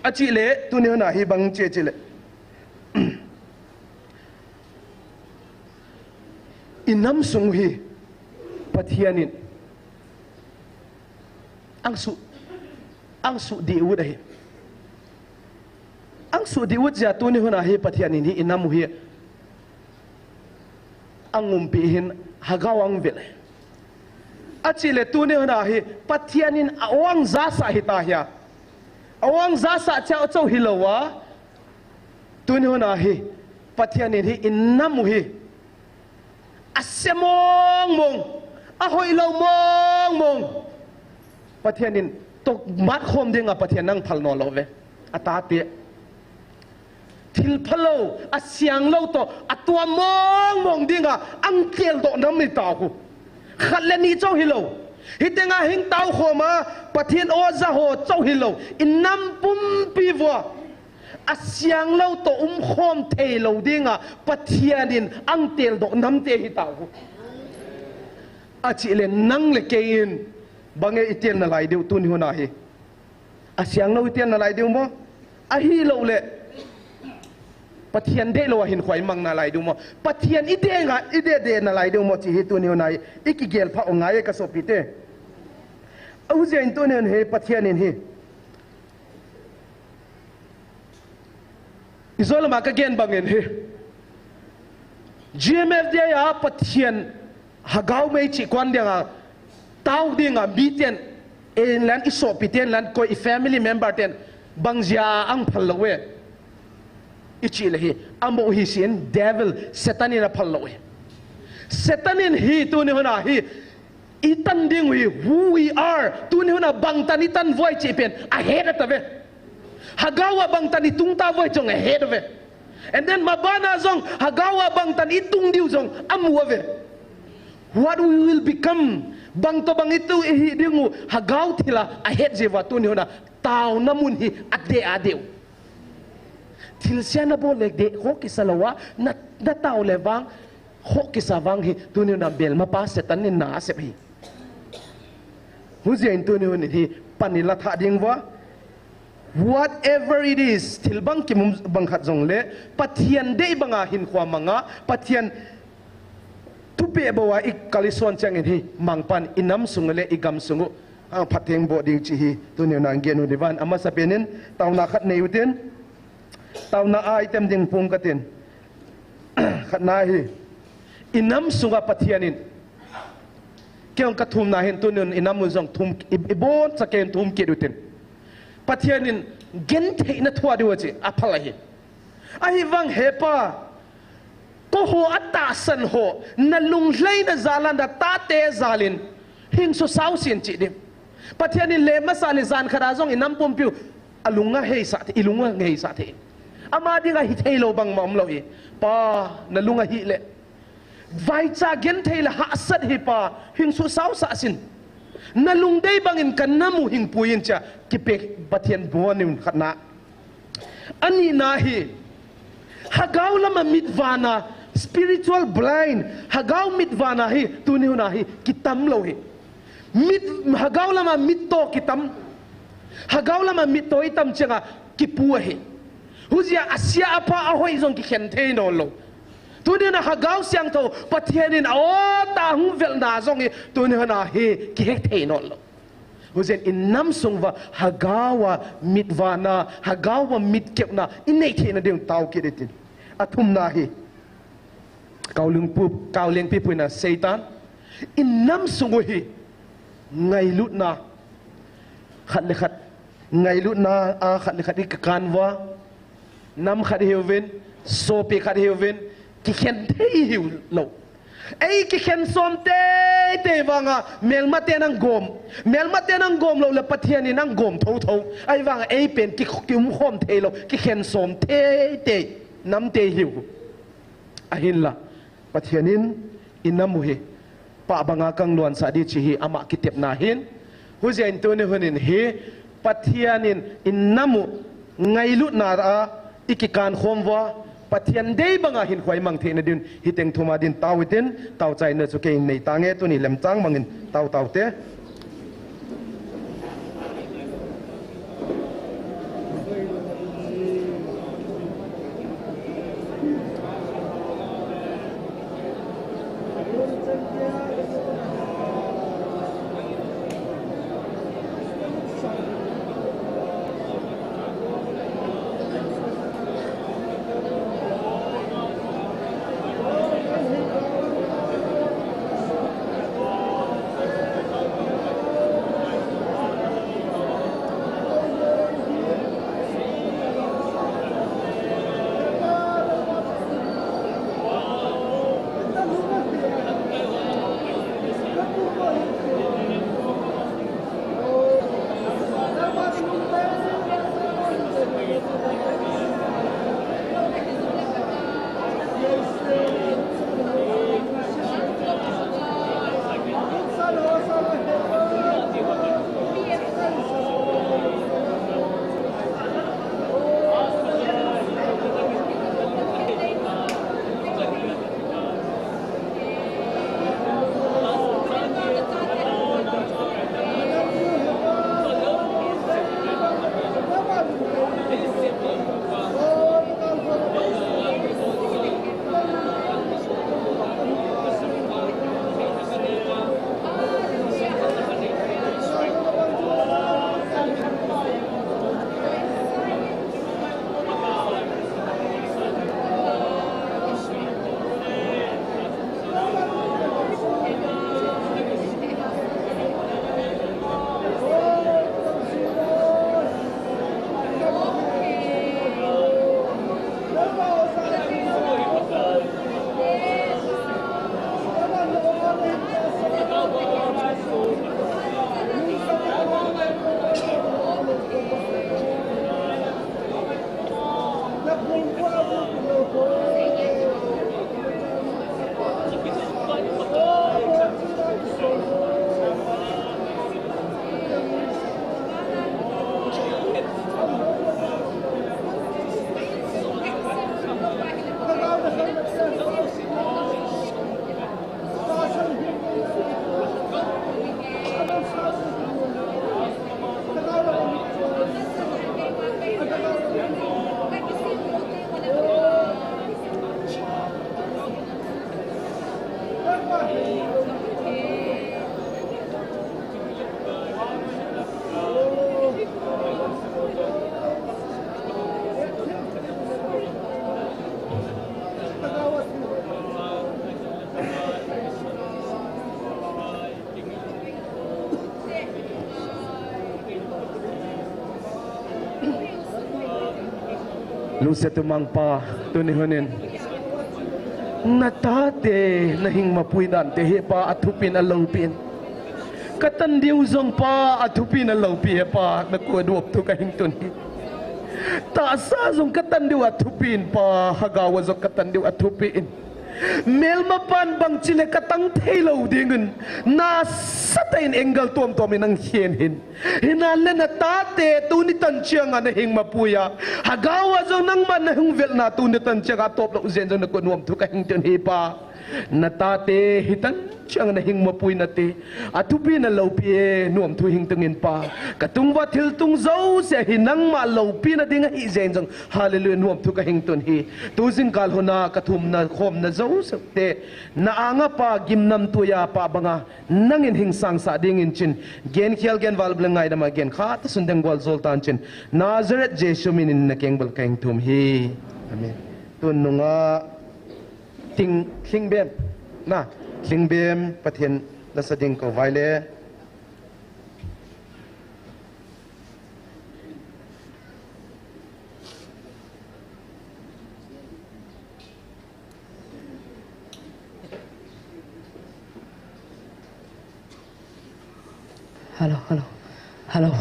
achi le tunin na hi bang che chile inam sung hi pathianin ang su diud hi ang su diud ja tu ni hona hi pathianin hi inam hi angum pi hin hagawang vele achile tu ni hona hi pathianin awang za sa hi ta hia awang za sa cha chau hilowa tu ni hona hi pathianin hi inam hi อาเสมองมงอาหอยเรามองมงประเทศนี้ตกมัดคมเด้งประเทศนั่งพัลนอลเวอาตาเตะทิลพะโลอาเสียงเราโตอาตัวมองมงดิ้งอังเกลโตน้ำไม่ตาหูขัดเลนี่เจ้าฮิโลฮิตเงาหิงเต้าโคมาประเทศโอซาโฮเจ้าฮิโลอินน้ำปุ่มปีวัวอาเสียงเราโตคมเทโลดิ้งประเทศนี้อังเกลโตน้ำเตฮิตาหูอาจิเลนังเลเกยินบางเอเตียนอะไรเดียวตุนหัวหน้าฮีอาเสียงเราเตียนอะไรเดียวมั้งอาฮีเราเลยปะเทียนเดเราเห็นขวายมังนาลายดูมั้งปะเทียนอีเดงอ่ะอีเดเดนาลายดูมั้งที่เหตุตัวนี้หัวหน้าอีกเกลพระองค์ไงก็สบิเตเอาเสียงตัวนี้เฮปะเทียนนี่เฮอิโซลมาก็เกณฑ์บางเงินเฮ GMF เดียปะเทียนหากเอาไม่จีกวนเดียงเต้าเดียงบีเตียนเอ็นแลนอิโซปิเตียนแลนก็อี family member เตียนบางยาอังพัลลเวอิจิเลยอัมโบฮิสิน devil เซตันินพัลลเวเซตันินฮีตัวนี้หัวหน้าฮีอีตันดิ้งฮี who we are ตัวนี้หัวหน้าบางตันอีตันไว้จีเป็นอาเฮดตัวเวหากเอาบางตันอีตุงตาไว้จงอาเฮดเว and then มาบ้านาจงหากเอาบางตันอีตุงดิวจงอัมวัวเวwhat we will become bang to bang itu dingu hagau tila ahet jewa tu ni hona tau namun hi ade adeu til siana bo lek de ho kisalawa na tau lewang ho kisawang hi tu ni hona bel ma pa setan ni na sep hi huzian tu ni hona hi panila tha dingwa whatever it is til bang kimum bang khat jong le pathian de banga hin khwa manga pathianทุเปบัวอีกกาลิสวนจังเห็นฮีมังปันอินัมสุงเลอีกำสุงพัดเทงบดิงจีฮีตัวเนียนางเกียนุดิวันอามาสเปนินตาวนาขัดเนยุตินตาวนาไอเต็มดิงพุงกัตินขัดนาฮีอินัมสุงปัทยานินเกี่ยงกระทุมนาเห็นตัวเนียนอินัมมุจงทุมอิโบนสเกนทุมเกดุตินปัทยานินเกนเทนทัวดิวจีอภัลฮีไอวังเฮปาก็หัวตาสันหัวนั่นลุงเลยนั่นซาลันดาตาเตซาลินหิงสุสาวเสียนจีดิปัทยานิเลมาซาลิซานขราซงอินัมปุ่มพิวอลุงะเฮสัตอิลุงะเฮสัตอามาดิงะฮิเทโลบังมอมโลอีป้านั่นลุงะฮิเลไวจากเกนเทลหาสัตฮิป้าหิงสุสาวสะสินนั่นลุงได้บังอินกันน้ำมูหิงปุยินจ้ะกิเปกปัทยานบัวนิมขณะอันนี้นาฮีหากเอาละมามิดวานาspiritual blind hagaw mitwana hi tuni huna hi kitam lo hi mit hagaw lama mitto kitam hagaw lama mitto itam chenga kipu hi huzia asia apa ahoi zong ki khente no lo tuni na hagaw siang to pathianin o ta hu vel na zong hi tuni huna hi ki hekte no lo huzien innam sungwa hagawa mitwana hagawa mitkepna inei thena ding taw ki detin athum na hi kau leng pi puina setan innam sunguhi ngai lut na khat le khat ngai lut na a khat le khat ik kanwa nam khat hewin so pi khat hewin ki khen thei hiu lo ei ki khen som te wanga melma te nang gom lo le pathian ni nang gom tho ai wanga ei pen ki kim khom thei lo ki khen som te nam te hiu ahin la pathianin inamuhi pa banga kang luan sa di chihi ama kitep nahin hujain to ne hunin he pathianin inamu ngailu na a ikikan khomwa pathian dei banga hin khwai mang the na din hiteng thuma din tawitin taw chai na chu ke nei tange tu ni lem chang mangin taw te lu setumang pa tunihonin natate nahing mapuidan tehe pa atupin alawpin katandiw zong pa atupin alawpi pa nakuaduop tu kahing tunhi taasa zong katandiw atupin pa hagawa zong katandiw atupin Melma pan bang chile katang thelo dingun na satain enggal tom tom inang hienhin hinale na tate tunitan chiang ana hing mapuya hagawa jong nang man hung vel na tunitan chiang atop lo zen jong na konwam tu ka hing ten hipa na tate hitan chiang na hing mapuy na te atupi na lawpi nuam tu hing tengin pa katung wa thil tung zo se hinang ma lawpi na dinga hi zen jong hallelujah nuam tu ka hing ton hi tu jing kal hona kathum na khom na zo te na anga pa gimnam tuya pa banga nangin hing sang sa dingin chin gen khial gen wal blengai dama gen kha ta sundeng wal zoltan chin Nazareth Jesu minin na keng bal kaing tum hi amen tun nunga ting king bem na king bem pathen la sading ko vaile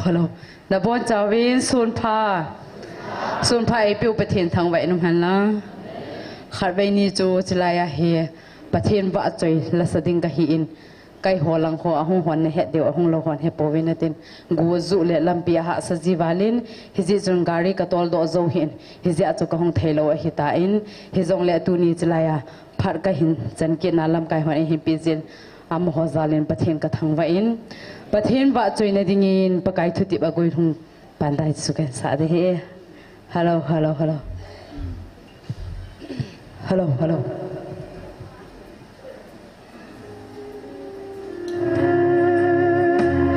hello นะบอนจาวินซูนพาไอปิวประเทศทางไว้นุ่มหันละขัดไว้นี่จูจลายเฮประเทศว่าจอยละสดิงกะฮีอินไกหัวลังหัวหอนในเหตุเดียวหงโลหอนเฮปวินาตินกูจุเลลำปีหะสจีวาลินฮิจิจงการีกตอลดอโซหินฮิจิอาจุกหงไทโลฮิตาอินฮิจงเลตูนีจลายพัดกะหินจันกินาลำไกหัวในฮิปิจินอามโหซาลินประเทศกะทางไว้อินประเทศว่าจอยในดิ่งินประกายทุติบะกุยทุงปันได้สุกันสาเดเฮฮัลโหล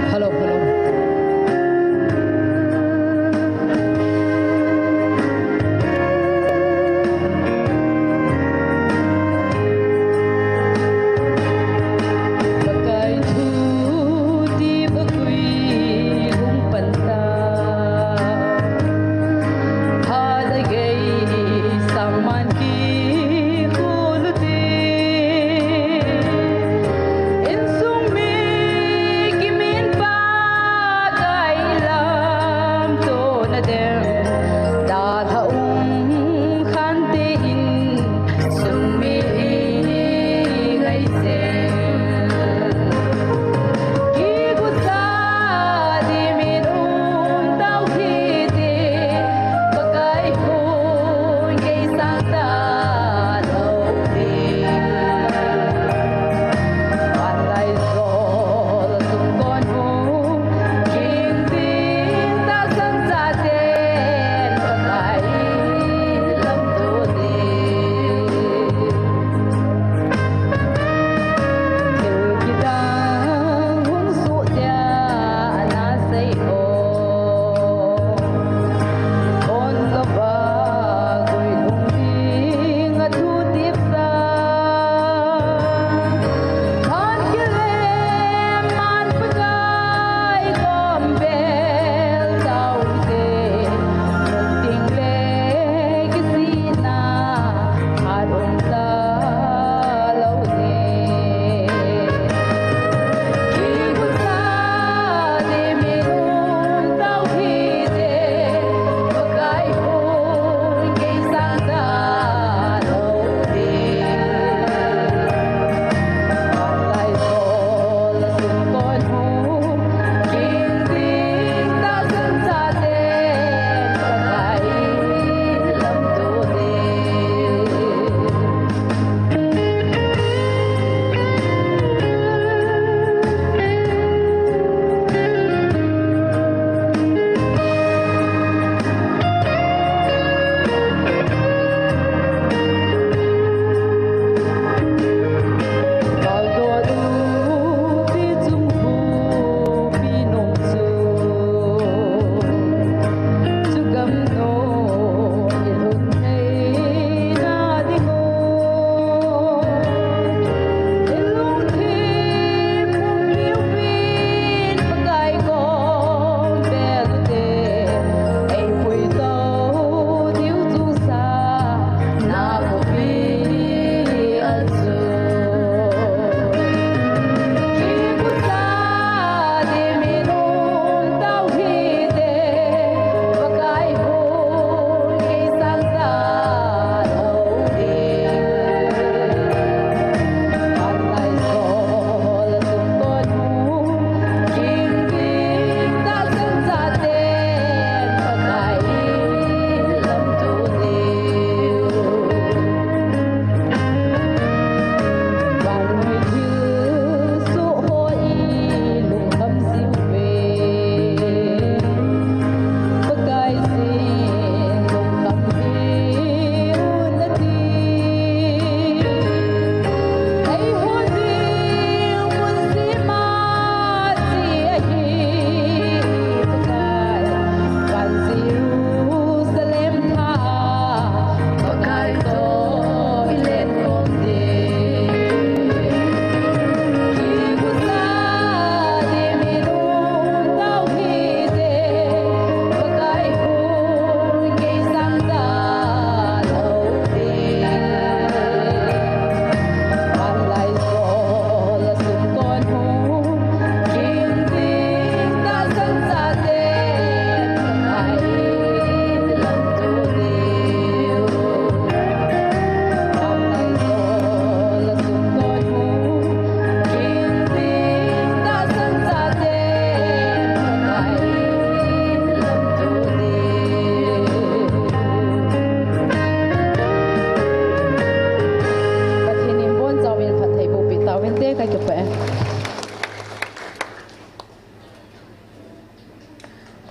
Hãy subscribe cho kênh Ghiền Mì Gõ để không bỏ lỡ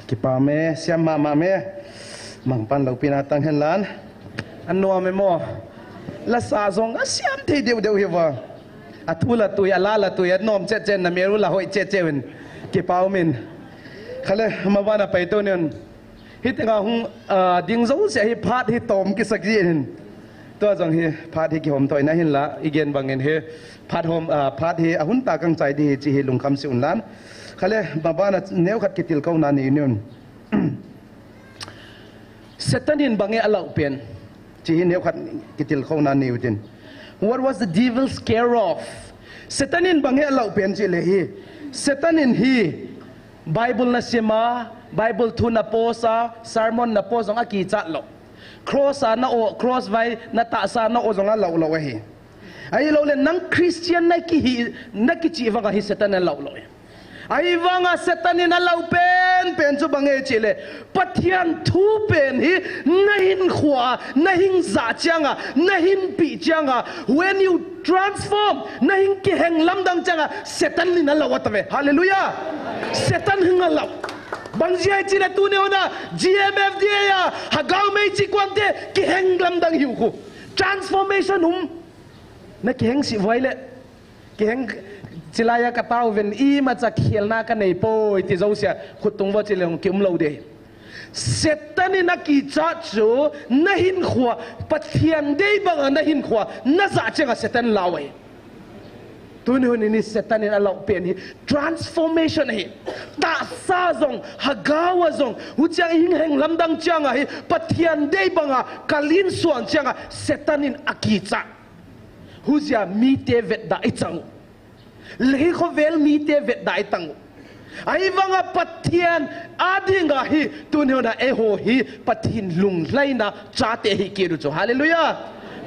kipa me siam ma me mang pan lo pinatang hen lan anno me mo la sa zong a siam thei deu hi wa athula tu ya la tu ya nom che chen na meru la hoi che chen kipa min khale ma wana pai to nen hit nga hung ding zo se hi phat hi tom ki sak ji hin to jong hi phat hi ki hom toy na hin la igen bangen he phat hom phat hi ahun ta kang chai di chi hi lung kham si un lan khale ma bana neu khat ki til ko na ni nen satanin bange alau pen chi hi neu khat ki til ko na ni utin what was the devil scared of satanin bange alau pen chi le hi satanin hi bible na sima bible thu na posa sermon na po zong aki chat lo cross na o cross vai na ta sa na o zong a lo hi ai lo le nang christian na ki hi na ki chi wa hi satan na lo ai wanga satan na lo pen chu bange chi le pathian thu pen hi nahin khwa nahin za changa nahin pi changa when you transform nahin ki heng lam dang changa satan ni na lo watave hallelujah satan hinga lo bangzia chile tu ne ona gmf dia ya hagau mei chi kwante ki heng lam dang hiu khu transformation na ki heng si voile ki heng chilaya ka tau ven I ma cha khelna ka nei po ti zo sia khutung wa chile ki lo de setani na ki cha chu na hin khwa pathian dei bang na hin khwa na za chenga setan lawe tuni honi ni setanin alau pen hi transformation hi ta sa zong hagawa zong huchang hing heng lamdang changa hi pathian dei banga kalin suan changa setanin akicha huzia mi te vet da itang lehi kho vel mi te vet da itang ai wanga pathian adinga hi tuni hona eho hi pathin lung laina chate hi kiru cho hallelujah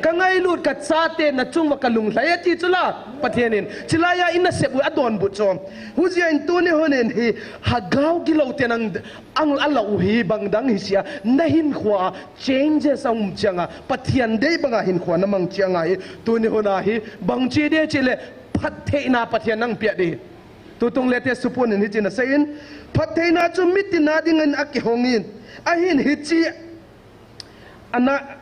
kangai lut ka chate na chung ka lung hlai ti chula pathianin chilaya inna sebu adon bu chom huzia in tu ne honen hi hagau gilo tenang ang alau hi bangdang hi sia nahin khwa changes ang changa pathian dei banga hin khwa namang changa hi tu ne hona hi bangchi de chile phathe na pathian nang pia de tu tung lete supun ni china sein phathe na chu mitina dingan aki hongin ahin hi chi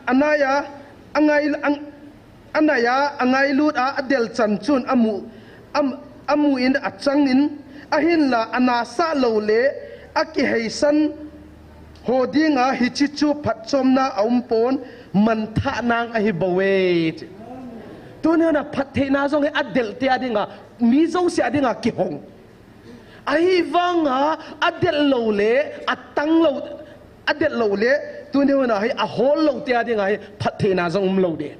anaya anaya angai lut a adel chan chun amu in achang in ahin la anasa lo le aki heisan hodinga hichichu phatchomna aumpon mantha nang a hi bawe tune na phathe na zong adel te adinga mi zo se adinga ki hong ai wanga adel lo le atang lo adel lo le tu ne na hai a hol lo te adinga hai phathe na zong lo de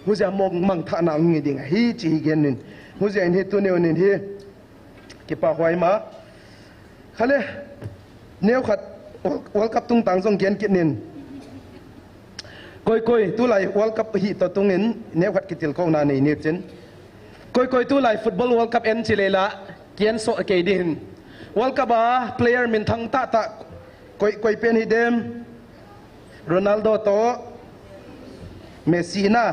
huzia mong mang tha na ngi dinga hi chi gen nin huzia in he tu ne nin hi ki pa hwai ma khale neu khat world cup tung tang zong gen kit nin koi tu lai world cup hi to tung in neu khat kitil ko na nei ne chen koi tu lai football world cup en chilela kian so ke din world cup a player min thang ta koi pen hi dem Ronaldo to Messi na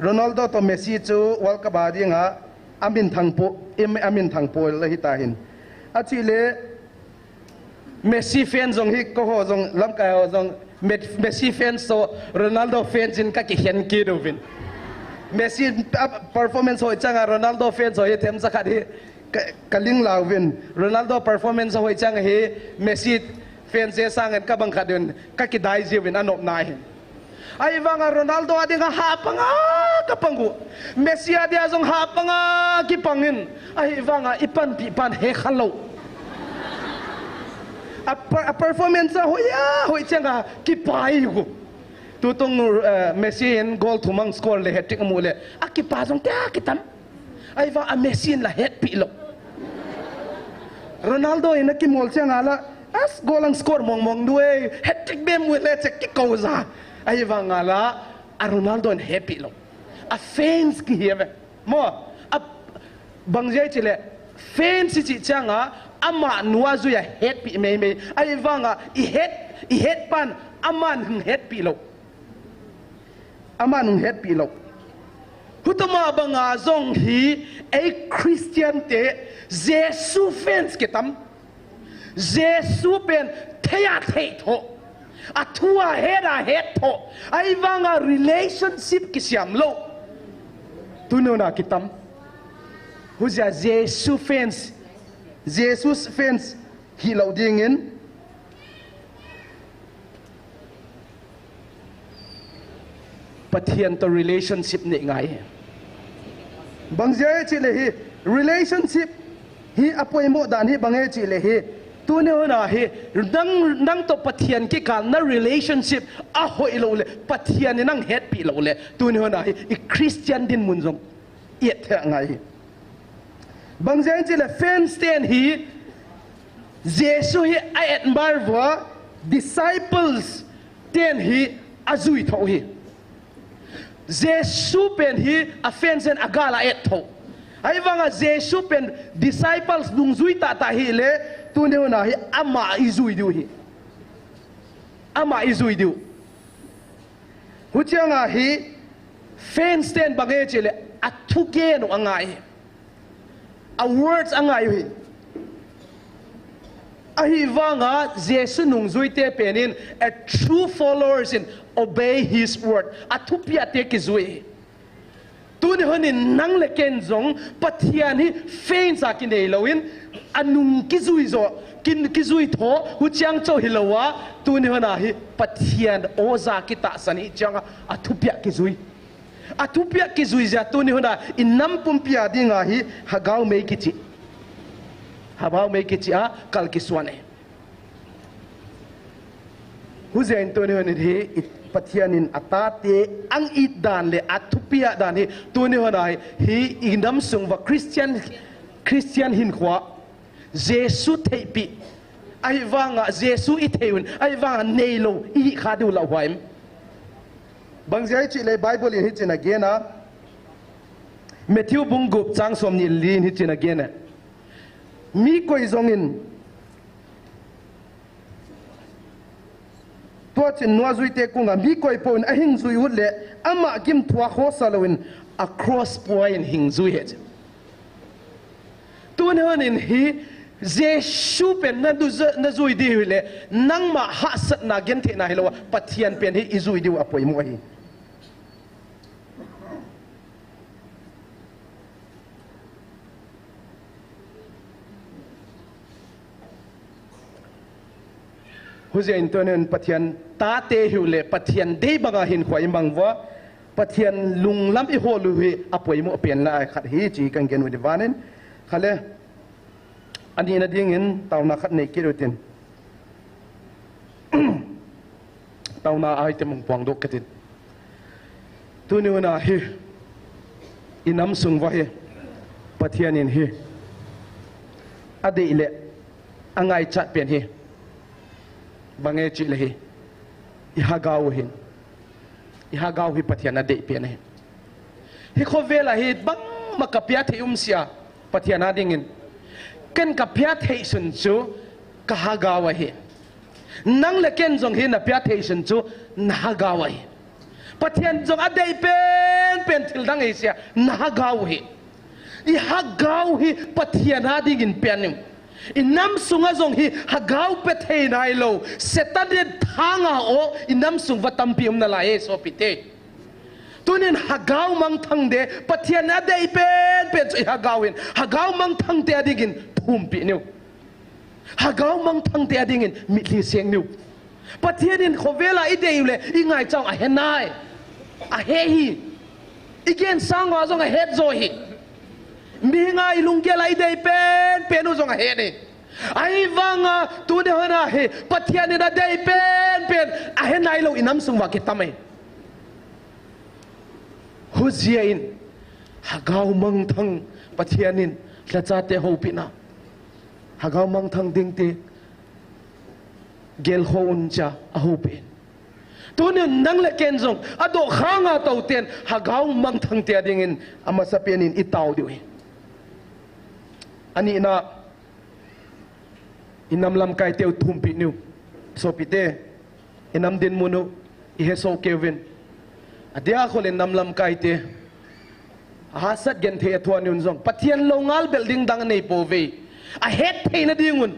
Ronaldo to Messi chu world cup a dinga amin thang po la hi ta hin a chile Messi fan zong hi ko ho zong lam ka ho zong Messi fan so Ronaldo fan jin ka ki hen ki do vin Messi performance ho changa Ronaldo fan so hi them zakhat hi kaling lawin Ronaldo performance ho changa hi Messi fan se sangan ka bang khadun ka ki dai jiwin anop nai ai wanga Ronaldo adinga ha panga ka pangu Messi adia zong ha panga ki pangin ai wanga ipan pi pan he khalo a performance hoya hoi changa ki pai gu tu tong Messi en goal thumang score le hat-trick mu le aki pa jong ta kitam ai wa a Messi la het pi lo Ronaldo ina ki mol changa la as golang score mong duwe hat-trick bem mu le che ki causa ai wa ngala a Ronaldo en happy lo a fans ki heve mo a bangjai chile fans chi changa ama nuazu ya happy me ai wa nga I het pan aman happy lo aman happy lo hutama banga zong hi a Christian te Jesus fans kitam เยซูเป็นเทียเทโตอัทัวเฮดาเฮดโตไอ้วังa relationship กิสยามโลตุนนาคิตัมฮุจาเยซูเฟนส์เยซูสเฟนส์ฮิลาวดิงินปะเทียนตัว relationship นี่ไงบางเจ้าจิเลฮี relationship ฮีอภัยโมดานฮีบางเจ้าจิเลฮีตัวนี้นะฮีนั่งตัวปะเทียนกี่การนั่ง relationship อ่ะหอยเราเลยปะเทียนนี่นั่ง happy เราเลยตัวนี้นะฮีอีคริสเตียนดินมุนจงเอียดเท่าไงบางเจ้าจิเลแฟนสเตนฮีเยซูฮีไอเอ็ดมาร์วะ disciples เตียนฮีอาจุยเท่าฮีเยซูเป็นฮีอเฟนเซนอากาลาเอ็ดโตไอ้วังเยซูเป็น disciples ดุงจุยตาตาฮีเลตัวนี้นะฮีอามาอิจุยดิวฮีอามาอิจุยดิวหุ่นเจ้าฮีเฟนสเตนบางเอเจเลอัทุเกนอ่างไงa words อ่างไงฮีไอ้วังเยซูนุงจุยเตเป็น a true followers in obey his word อัทุพิอาเตกิจุยตัวนี้คนนี้นั่งเล็กเกนจงปัทยานี่เฟนสักกินเอลวินอันนุงกิจุยโจกินกิจุยท้อหุจยังโจฮิลวะตัวนี้คนนี้ปัทยาโอซากิตาสันอิจังอัทุพิอากิจุยอัทุพิอากิจุยจะตัวนี้คนนี้อินนัมปุ่มพิอาดิงาฮีฮักเอาไม่กิจิฮักเอาไม่กิจิกัลกิสวานเอหุเจนตัวนี้คนนี้ปัทยานินอัตตาอังอิดดานเลอัตุพิอาดานฮีตัวนี้คนนี้ฮีอินดัมซุงว่าคริสเตียนหินขวาเยซูเทปิไอ้วังเยซูอิเทวินไอ้วังเนโลอีขาดูละหวายบางใจจิเลไบเบิลอินฮิจินาเกนะเมทิวบุงกุบจังสมนิลีนฮิจินาเกนะมีกวยจงอินตัวจินนัวจุยเตกุงมีกอยปนหิงจุยหุ่นเละอามากิมทัวโคสลวิน across point หิงจุยเหตุตัวนี้ฮีเยซูเป็นนั่นจุยดีหุ่นเละนั่งมาฮัสนาเกนเทน่าฮิลวะปัทยันเป็นฮีอิจุยดีวะปอยมวยหุ่นเจนตัวนั้นปัทยันตาเตหิวเล่ปัทยันได้บังอาหินขวายบังวะปัทยันลุงล้ำอีโฮลุยอภัยมุเปลี่ยนละขัดฮีจีกันเกนวิดวานินขะเลอันนี้นะดิ้งเงินตาวนาขัดในกิรุตินตาวนาไอเต็มปวงดกกันตินตัวนี้นะฮีอิน้ำสุงวะฮีปัทยันอินฮีอดีเล่อังไงจัดเปลี่ยนฮีบางเอจิเลฮีอิฮากาวหินอิฮากาวฮิปัทยานาเดเปียนฮิโคเวลาฮิบังมากับพิอาเทอุมเสียปัทยานาดิ่งินกันกับพิอาเทสุนจูกะฮากาวฮินั่งเล็กเกนจงฮินะพิอาเทสุนจูนะฮากาวฮิปัทยานจงอเดเป็นทิลดังเอเสียนะฮากาวฮิอิฮากาวฮิปัทยานาดิ่งินเปียนิมอินน้ำสุงจงฮีฮักเอาเปเทนายโลเสตัดเดทางโออินน้ำสุงวัตัมพิมนาลายโซปิเตตัวนี้ฮักเอามังทังเดปะเทียนอเดยเป็นฮักเอาอินฮักเอามังทังเตอดิกินทุ่มปีนิวฮักเอามังทังเตอดิกินมิลีเสียงนิวปะเทียนินขเวลาอีเดียวเลยอีไงจังอะเฮนายอะเฮฮีอีเกนสังว่าจงอะเฮดโซฮีมีไงลุงเกลัยได้เป็นอุจงเฮนี่ไอ้วังตัวเดียวนะเฮปัทยานี่ได้เป็นอะเฮนายเราอิน้ำสุงวากิตามเองฮุเจียอินฮักเอามังทังปัทยานินละจัดเตหูปินะฮักเอามังทังดิ้งเตเกลโฮอุนจ้าอาหูปินตัวนี้นั่งเล็กเกนจงอดอกข้างอาตัวเตียนฮักเอามังทังเตียดิ้งอินอามาสเปียนินอิตาวด้วยอันนี้นะอินนำลำไก่เตียวทุ่มปีนิวโซปิเตอินนำดินมุนุอิเฮโซเควินอดียคนอินนำลำไก่เตหาสัตเกนเทียทวนยุนซงปะเทียนโลงาลเบลดิงดังในโปเวอเฮดเทนดิ่งุน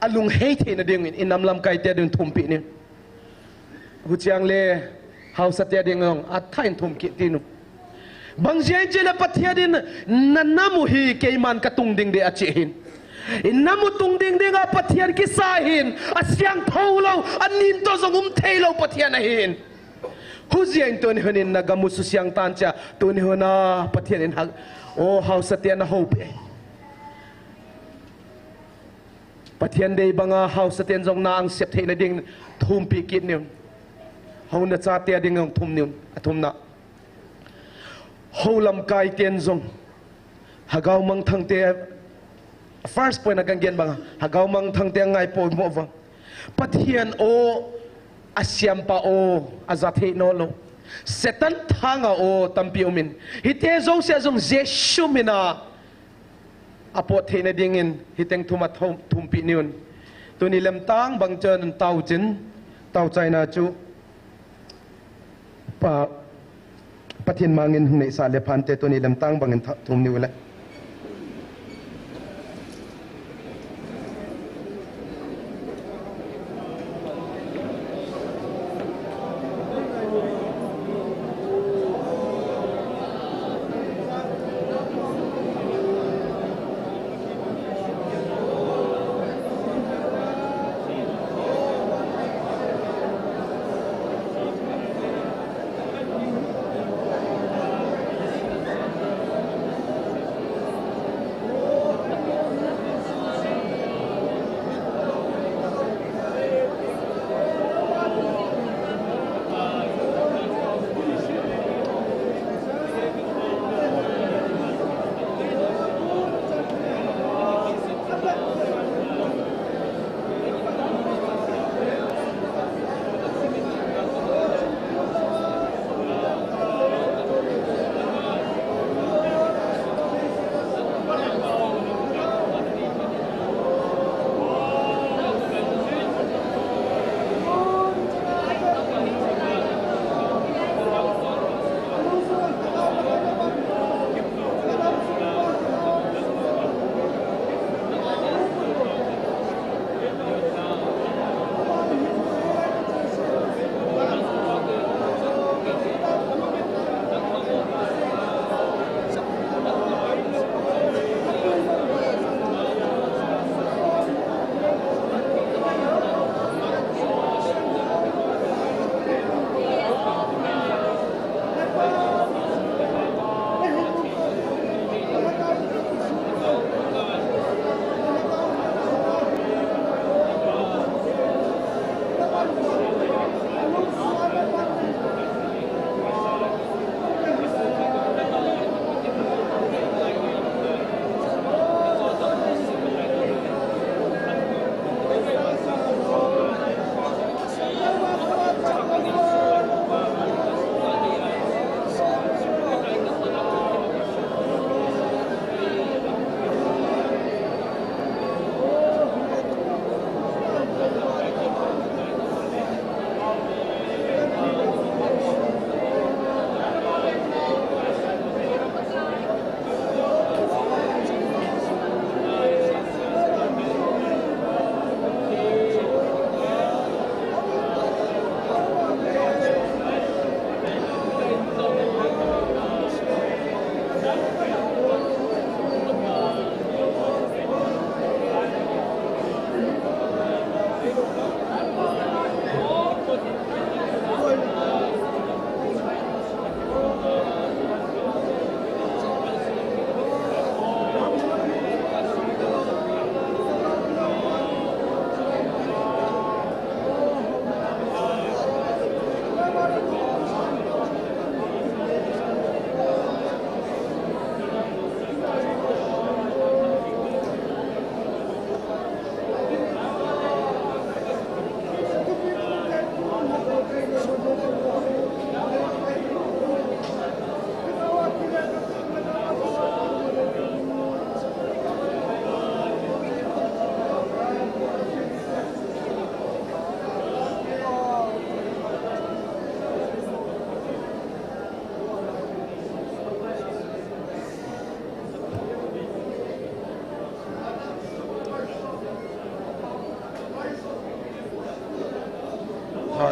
อลุงเฮเทนเดียงอินนำลำไก่เตียดินทุมปีนี่หูเจียงเล่เฮาสเตียดิงงอัดท่ายทุมกิตินุบางเจียงเจเลปเทียดินนันนามุฮีเกยมันกระตุงดิงเดอเจหินอินนามุตุงดิงดิงอาปเทียนกิสาหินอาเสียงเผาเราอันนินโตสงุมเทเราปเทียนหินหูเจียงตัวนี้หินนักมุสุเสียงตันจ้าตัวนี้หินนาปเทียนหักโอ้เฮาสเตียนเฮาเปปเทียนเดย์บังอาเฮาสเตียนจงนางเสียบเทนดิ่งทุมปีกิดนิวเฮาเนจ่าเตียดิ่งทุมนิวทุมนะเฮาลำกายเตียนจงหากเอามังทั้งเตีย first point นักเรียนบังหากเอามังทั้งเตียง่ายปอยหมดวังปเทียนโออาเซียมปาโออาซาเทโนโลเซตันทางโอตัมปิโอมินฮิเตจงเสียจงเจชูมินาอพอเทนดิ่งฮิตเต็งทุมาทุมปีนิวนตัวนี้เล่มตั้งบางเจนเตาจินเตาใจนาจูปะเทียนมาเงินในสารเลพันเตตัวนี้เล่มตั้งบางเงินทุมนิวเลย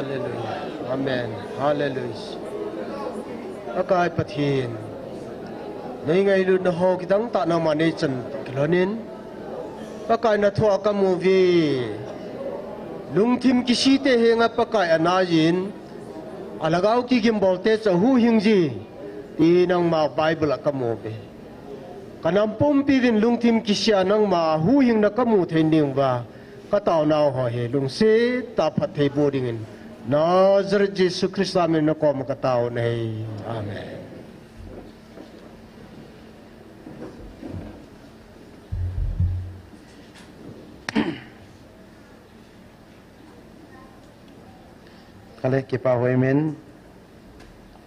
Hallelujah. Amen. Hallelujah. Akai pathin. Nei ngai lu na ho kitang ta na mani chan kilonin. Akai na thua ka movie. Lung tim kisi te henga pakai anayin. Alagaw ki gimbolte sa hu hingji. Inang ma Bible ka movie. Kanam pompi vin lung tim kisya nang ma hu hing na kamu thening ba. Kataw naw ho he lung se ta phat thei bodingin. Nazareth Jesus Christ amin na ko makataw nei. Amen. Kale kipa hoimen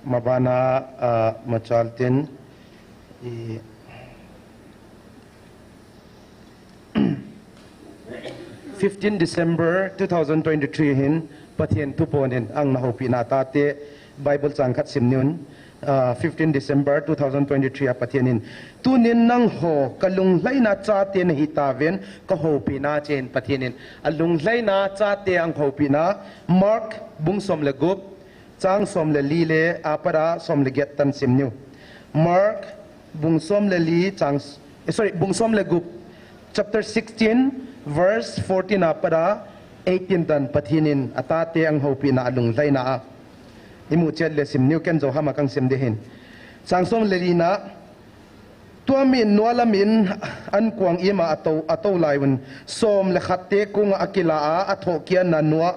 mabana machaltin I 15 December 2023 hin pathian tuponin ang nahopi natate Bible changkhat simniun 15 December 2023 pathianin tunin nang ho kalung laina chate na hitaven ka hopi na chen pathianin alung laina chate ang hopi na Mark bungsom legup chang som le li le apara som le get tan simniu Mark bungsom le li chang bungsom legup chapter 16 verse 14 apara 18 tan pathinin atate ang hopi na alung laina imu chet le simniu ken zo hama kang simdehin sangsom lelina tuamin nualamin an kuang ima atau laiwan som le khatte kung akila a athokian na nuwa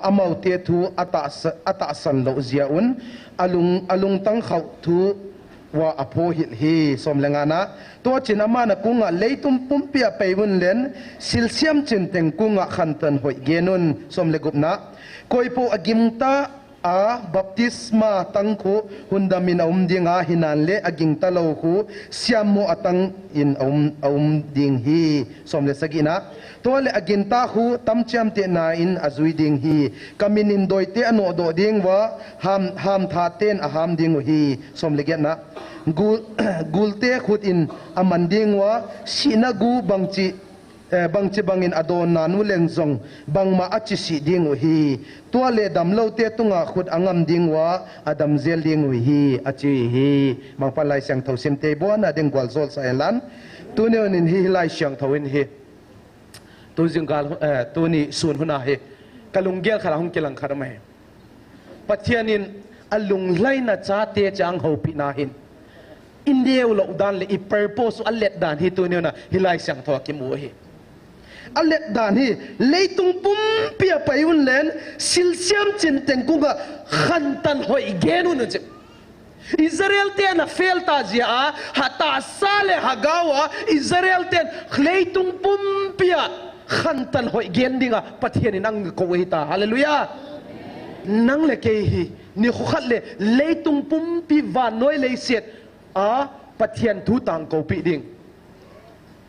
amau te thu ata san lo ziaun alung tang khau thu wa apho hil hi som lengana to chinama na kunga leitum pumpia peun len silsiam chinteng kunga khantan hoi genun som legupna koipo agimta a baptisma tangkhu hundamin dinga hinanle aging talo khu siammo atang in ding hi somle sagina tole aginta khu tamcham te na in azui ding hi kaminin doite ano do ding wa ham tha ten a ham ding hi somle getna gulte khut in amanding wa sinagu bangchi bangin adon nanu lengzong bangma achi si ding hi tuale damlo te tunga khut angam ding wa adam zel ding hi achi hi mangpalai sang thosim te bona ding gwalzol sa elan tuneonin hi lai siang thawin hi tu jinggal tu ni sun huna hi kalunggel khala hong kilang kharmai pathianin alung laina cha te chang ho pina hin indeu lo dan le I purpose allet dan hi tuneona hi lai siang thaw ki mu hi alet dan hi leitung pum pia payun len silsiam chin tengkunga khantan hoi genu nu je Israel te na fail ta jia hata sale hagawa Israel te leitung pum pia khantan hoi gendinga pathianin ang ko hita hallelujah nang le ke hi ni khat le leitung pum pi van noi le set pathian thu tang ko pi ding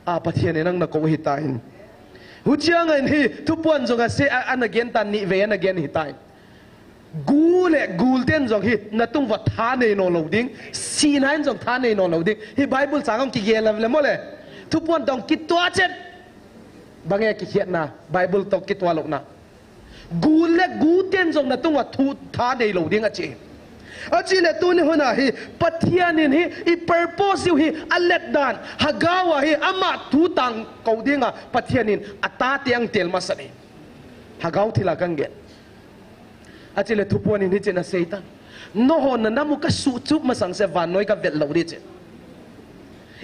pathianin ang na ko hita hin huchiang en hi tupuan zonga se an again tan ni ve an again hi tai gul ten zong hi na tung wa tha nei no loading si nan zong tha nei no loading hi bible sangam ki gel le mo le tupuan dong ki to chet bange ki hiat na bible to ki to lo na gu ten zong na tung wa thu tha nei loading a che achi le tu ni hona hi pathianin hi I purpose hi alet dan hagawa hi ama thu tang kodinga pathianin ata tiang tel masani hagaw thila kange achi le thupuanin hi chena seitan no hon na namu ka su chup masang se vanoi ka vet lo ri che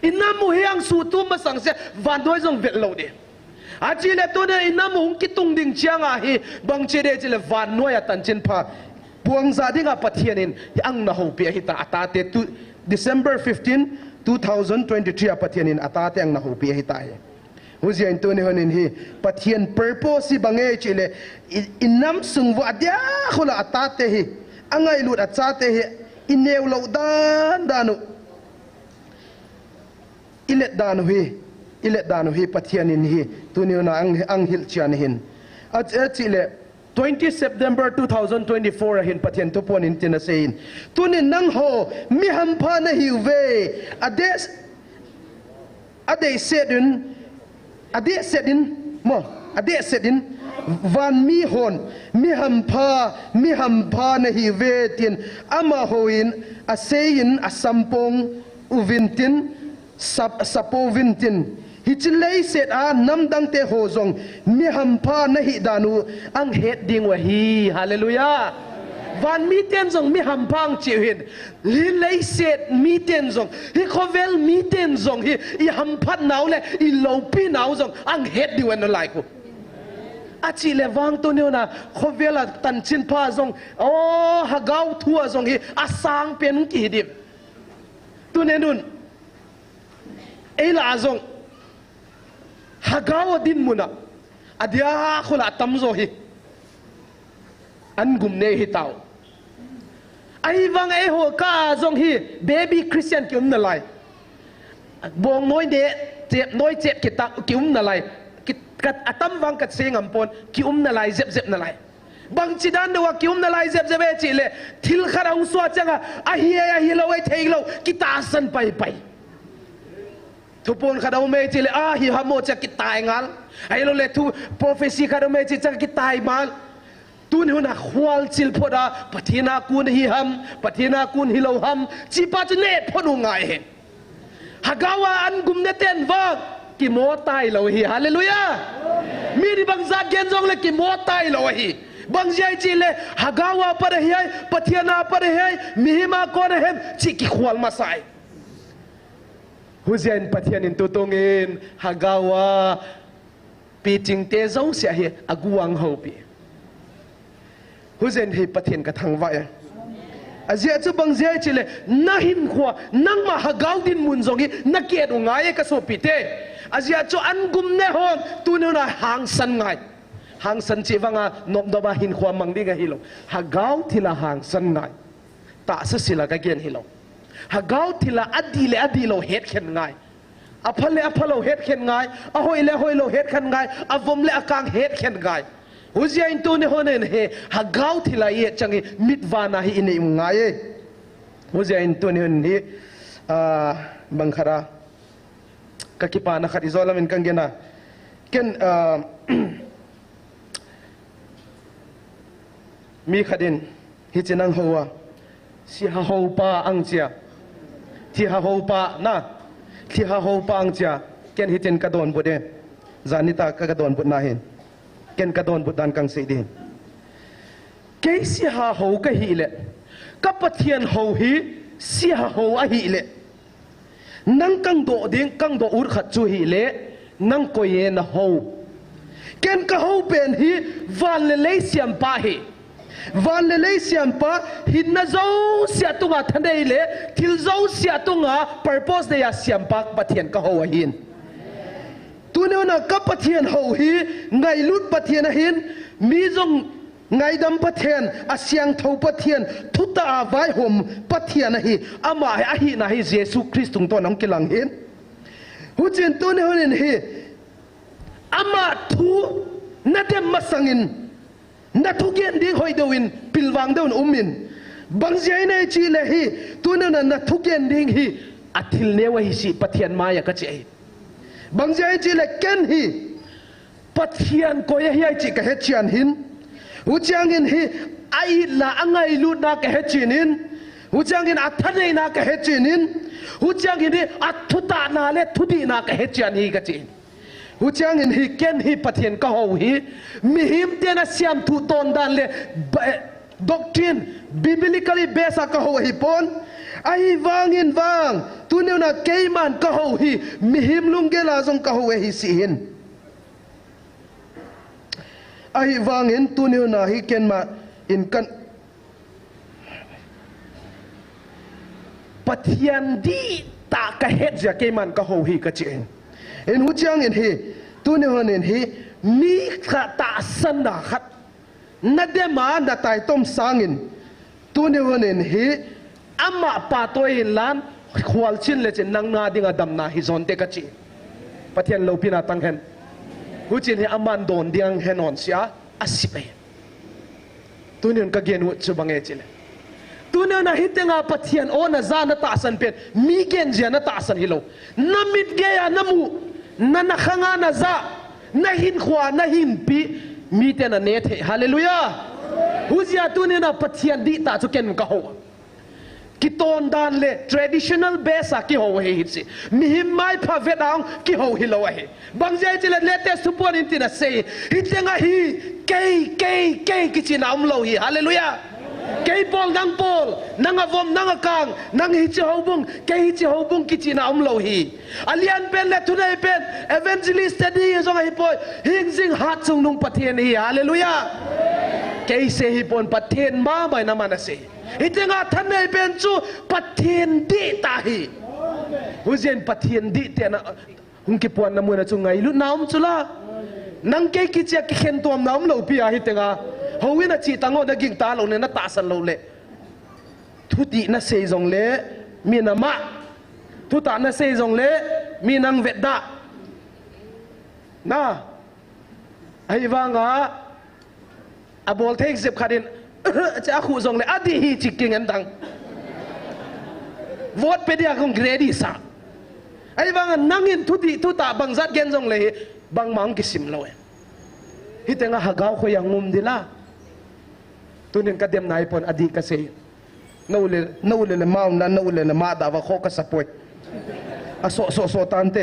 inamu hiang su tu masang se vanoi jong vet lo de achi le tu ne inamu kitung ding chianga hi bang che de chile vanoi atan chin pha puang zadinga pathianin ang na ho pia hita atate tu December 15 2023 pathianin atate ang na ho pia hita he huzia into ni honin hi pathian purpose si bange chile inam sungwa adia khula atate hi angai lut atate hi ineu lo danu ilet danu hi pathianin hi tuniuna ang hil chian hin chile 20 September 2024 hin pathian tupon in tinasein tunin nang ho mi hampa na hiuve ade sedin van mi hon mi ham pha na hi ve tin ama hoin a sein a sampong uvintin sapo vintin hi chilei set a namdang te ho zong mi ham pha na hi danu ang het ding wa hi hallelujah van mi ten zong mi ham phang chi hin li lei set mi ten zong hi khovel mi ten zong hi I ham phat nau le I lo pi nau zong ang het di wen no lai ko a chi le wang to neu na khovela tan chin pha zong o ha gau thua zong hi a sang pen ki dim tu ne nun ei la zong ha gau din muna adia khula tam zo hi an gum ne hi tau ai wang ai ho ka zong hi baby Christian ki na lai bong noi de chep noi chep ki ta ki na lai kat atam wang kat sing ampon ki na lai zep na lai bang chidan de wa ki na lai zep e chi le thil kharang so changa a hi lo ai thei lo ki ta san pai thupon khadau me chi le a hi hamo cha ki tai ngal ai lo le thu prophecy khadau me chi cha ki tai mal tun huna khwal chil phoda pathina kun hi ham pathina kun hi lo ham chi pa chu ne phonu ngai he hagawa an gum ne ten wang ki mo tai lo hi hallelujah mi ri bang za gen jong le ki mo tai lo hi bang jai chi le hagawa par hi pathina par hi mi ma ko ne hem chi ki khwal ma sai huzian pathianin tutungin hagawa piting te zo sia hi aguang ho pi huzen hi pathian ka thangwa ya azia chu bang zia chile na hin khwa nang ma hagaw din mun zongi na ke do ngai ka so pi te azia chu an gum ne hon tu nu na hang san ngai hang san chi wanga nom do ba hin khwa mang di ga hilo hagaw thila hang san ngai ta sa sila ka gen hilo hagaw thila adi lo het khen ngai aphalo het khen ngai a hoi lo het khen ngai avom le akang het khen ngai huzia in tu ne honen he hagaw thila ye changi mitwana hi ine ngai huzia in tu ne hon hi bangkhara ka kipa na khati zolam in kangena ken mi khadin hi chenang hoa si ha ho pa ang chia thi ha ho pa na thi ha ho pa ang chia ken hi chen ka don bu de zanita ka don bu na hin ken ka don bu dan kang sei din ke si ha ho ka hi le ka pathian ho hi si ha ho a hi le nang kang do ding kang do ur khat chu hi le nang ko ye na ho ken ka ho pen hi van le le siam pa hi van le le siam pa hin na zo sia tunga thanei le thil zo sia tunga purpose de ya siam pa pathian ka ho a hin tu ne na ka pathian ho hi ngai lut pathian a hin mi zong ngai dam pathian asyang tho pathian thuta avai hom pathian a hi ama a hi na hi jesu christung to nang kilang hin hu chen tu ne honen hi ama thu na dem masangin na thu gen ding hoi dewin pilwang deun umin bang jai nei chi le hi tu ne na thu gen ding hi athil ne wa hi si pathian maya ka che bang jai chi le ken hi pathian ko ye hi chi ka he chian hin hu chang in hi ai la angai lu na ka he chin in hu chang in athanei na ka he chin in hu chang in athuta na le thudi na ka he chian hi ka chin hu chang in hi ken hi pathian ka ho hi mi him te na siam thu ton dan le doctrine biblically based ka ho hi pon ai wang in wang tu ne na keiman ka ho hi mi him lung ge la jong ka ho hi si hin ai wang in tu ne na hi ken ma in kan pathian di ta ka het ja keiman ka ho hi ka chen in hu chang in hi tu ne hon in hi mi kha ta san na khat na de ma na tai tom sangin tu ne hon in hi ama pa toy lan khwal chin le chen nang na dinga dam na hi zon te ka chi pathian lo pina tang hen hu chin hi aman don diang henon sia asipe tu ne ka gen chu bange chile tu ne na hitenga pathian o na za na ta san pen mi gen ja na ta san hilo na mit ge ya na mu na khanga na za na hin khwa na hin pi มีเตนะเนเทฮาเลลูยาฮูเซียตุนี่นะปัทยันดีตาจุเกนกะโฮกิตอนดานเล traditional base กิโฮเฮฮิสิมีหิมไม่พาเวดาวกิโฮฮิโลเฮบางใจจิเล latest ทุกวันอินทินะเซฮิตยังไงฮิเกยกิจินาอุมโลฮิฮาเลลูยาเกยปอลนังอวมนังอกังนังฮิจิฮาวบุงเกยฮิจิฮาวบุงกิจินาอุมโลฮิอาลียนเป็นและทุนายเป็น evangelist ดีจงไอปอยหิงซิงฮัดซุงนุงปะเทียนฮิฮาเลลูยาเกยเซฮิปอนปะเทียนมาไม่นามานะเซฮิตยังท่านนายเป็นจูปะเทียนดีตาฮิฮุเซนปะเทียนดีเตียนะหุงกิปวนนามุนะจุงไงลุน้ำจุลานังเกยกิจิกิเข็นตัวน้ำโลปีอาฮิตยังฮาวินาจีตังโอนักกิงตาโลเนี่ยนัตตาสันโลเล่ทุตินัเซจงเล่มีนามะทุตานัเซจงเล่มีนังเวดดานะไอ้ว่างอาบอลเทคเซบขาดินจะอาคูจงเล่อดีฮีจิกิงอันดังวอดเปเดียคงเกรดีสักไอ้ว่างนั่งอินทุตาบังซัดเกนจงเล่บังมังกิสิมโลเอฮิตงาฮักเอาขยังงุมดีละตัวนึงก็เดียมนายปนอดีตเกษตรนู่นเลยมาอุนนู่นเลยมาดาวโคกสะปวยอ่ะโซตันเต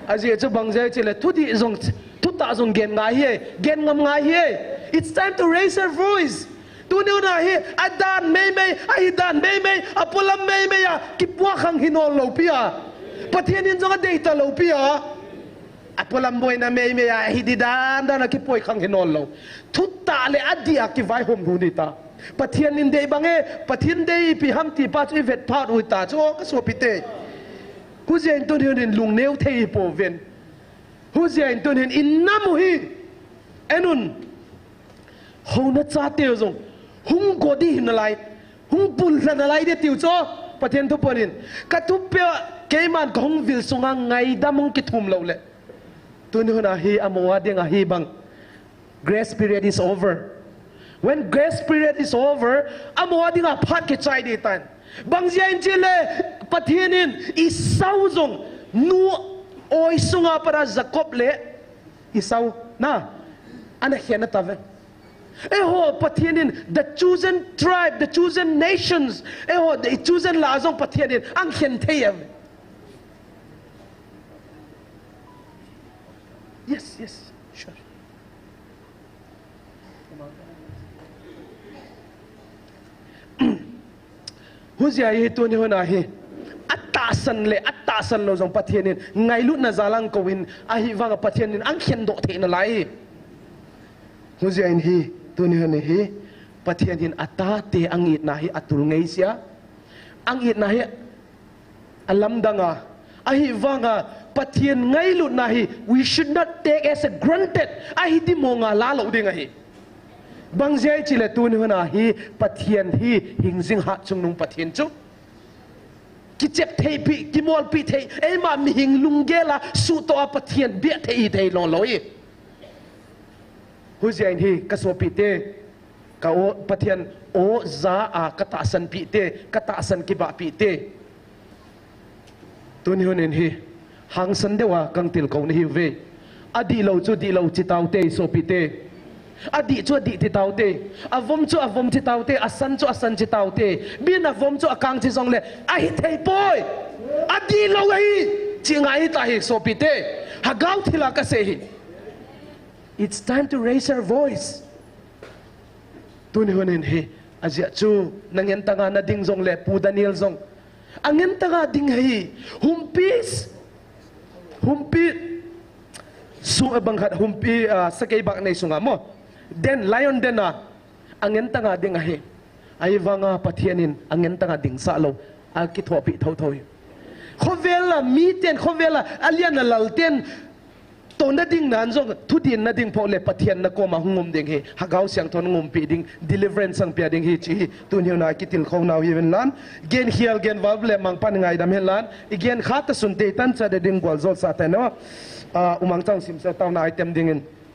อาเจียจะบังใจเจเลยทุตาจงเกนง่ายเฮเกนงามง่ายเฮ it's time to raise our voice ตัวนี้นะเฮอดานไม่ไอดานไม่อพลัมไม่อะกิบว่าขังหินอนโลปีอะประเทศนี้จงเดย์ตาโลปีอะอพลัมบอยนะไม่อะฮิดิดานดานะกิบป่วยขังหินอนโลทุตาเลยอดีอากิไว้หมดูนิตาปะเทียนนินเดย์บังปะเทียนเดย์พิฮัมตีปัจจุบันพาดอุตาโจก็สวปิเตฮูเซียนตัวเดียวนินลุงเนวเทย์โปเวนฮูเซียนตัวนินอินน้ำมุฮีเอ็นุนฮาวนัดซาเตียวจงฮุงโกดีหินอะไรฮุงปุลนันอะไรเดติวโจปะเทียนทุบปนินกระทุบเปียเกมันกงวิลสุงังไงดามุงกิทุมเราเลยตัวนี้นะฮีอโมวาเดียงฮีบัง grace period is over when grace period is over อโมวาเดียงพัดกิจใจดีตันบางอย่างเจเลปะเทียนินอิสาวจงนัวโอยสุงาปราจักบเละอิสาวนะอันนี้เขียนนะตาเวเอ้โหปะเทียนิน the chosen tribe the chosen nations เอ้โห the chosen ลาจงปะเทียนินอังเขียนเทียม yes sure ฮูเซียฮีตัวนี้หัวหน้าฮีอัตตาสันเราจงปะเทียนินไงลุน่ะจารังกวินอาฮีว่างปะเทียนินอังเขียนโดเทนอะไรฮูเซียฮีตัวนี้หัวหน้าฮีปะเทียนินอัตตาเตอังอิดนาฮีอัตุลไงเสียอังอิดนาฮีอัลลัมดังอาฮีว่างปะเทียนไงลุน่ะฮี we should not take as a granted อาฮีดิมงาลาเราดิงาฮีบางใจจิเลตุนหัวหน้าฮีปะเทียนฮีหิงซิงหัดจงนุงปะเทียนจุกิเจ็บเทปีกิมอลปีเทเอ้มามีหิงลุงเกล่าสุโตปะเทียนเบียเทอีเทลอนลอยฮูเซียนฮีกษวปีเตกะโอปะเทียนโอซาอากะตะสันปีเตกะตะสันกิบะปีเตตุนหัวหน้าฮีหังสันเดวะกังติลกองฮีเวอดีเราจุดีเราจิตาวเตโซปีเตอดีชั่วดีที่เตาเตอวมชั่วอวมที่เตาเตอสันชั่วอสันที่เตาเตบินอวมชั่วกังที่ทรงเลยไอเทย์ปอยอดีเราไอจิงไอตาฮิโซปิเตฮักเอาที่ละก็เสีย it's time to raise our voice ตัวนี้คนนี้เฮอาเจียจูนังเงินตั้งงานดิ่งทรงเลยปูดานิเอลทรงอังเงินตั้งงานดิ่งเฮหุมปีสุบังคัดหุมปีสกายบักในสุงามเดนไลออนเดนอังเงินตั้งงานดิ่งเฮไอวังปะเทียนินอังเงินตั้งงานดิ่งสะโลอากิทวปิเท่าเขาเวลามีเตียนเขาเวลาอาเลียนลัลเตียนตัวนัดดิ่งนั้นจงทุดินนัดดิ่งพอเลยปะเทียนนักก็มาหงมดิ่งเฮฮักเอาเสียงทอนงมปีดิ่ง deliverance สังเปียดิ่งเฮจีตัวนี้นากิติลเขาหนาวฮิเวนล้านเกณฑ์เฮียลเกณฑ์วับเลยมังปันไงดำเฮล้านอีกเกณฑ์ขาดสุนเตตันจะได้ดิ่งกวลโซลสาแต่เนาะมังจังสิมเสตาวนาไอเต็มดิ่ง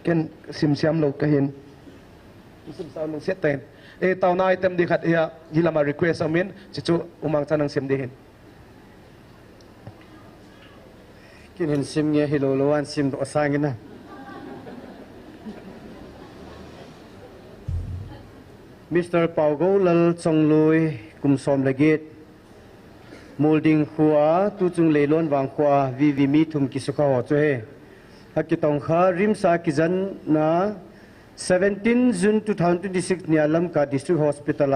เกณฑ์สิมเสียมโลกเห็นสิมสาวนึงเสียเต็นตาวนาไอเต็มดิ่งขัดเฮียฮิลามา request อามินจิจูมังจังนังสิมดิ่งกินเห็นซิมเงี้ยฮิโลโลวันซิมตัวสร้างกันนะ มิสเตอร์เปาโกลลซงลุยกุมซอมละเกตมูลดิงขัวตุจุงเลล้วนวางขัววิมีทุมกิสุขาวจุเฮฮักกิตองขาริมสากิจันนา17 June 2026 เนี่ยลำกา District Hospital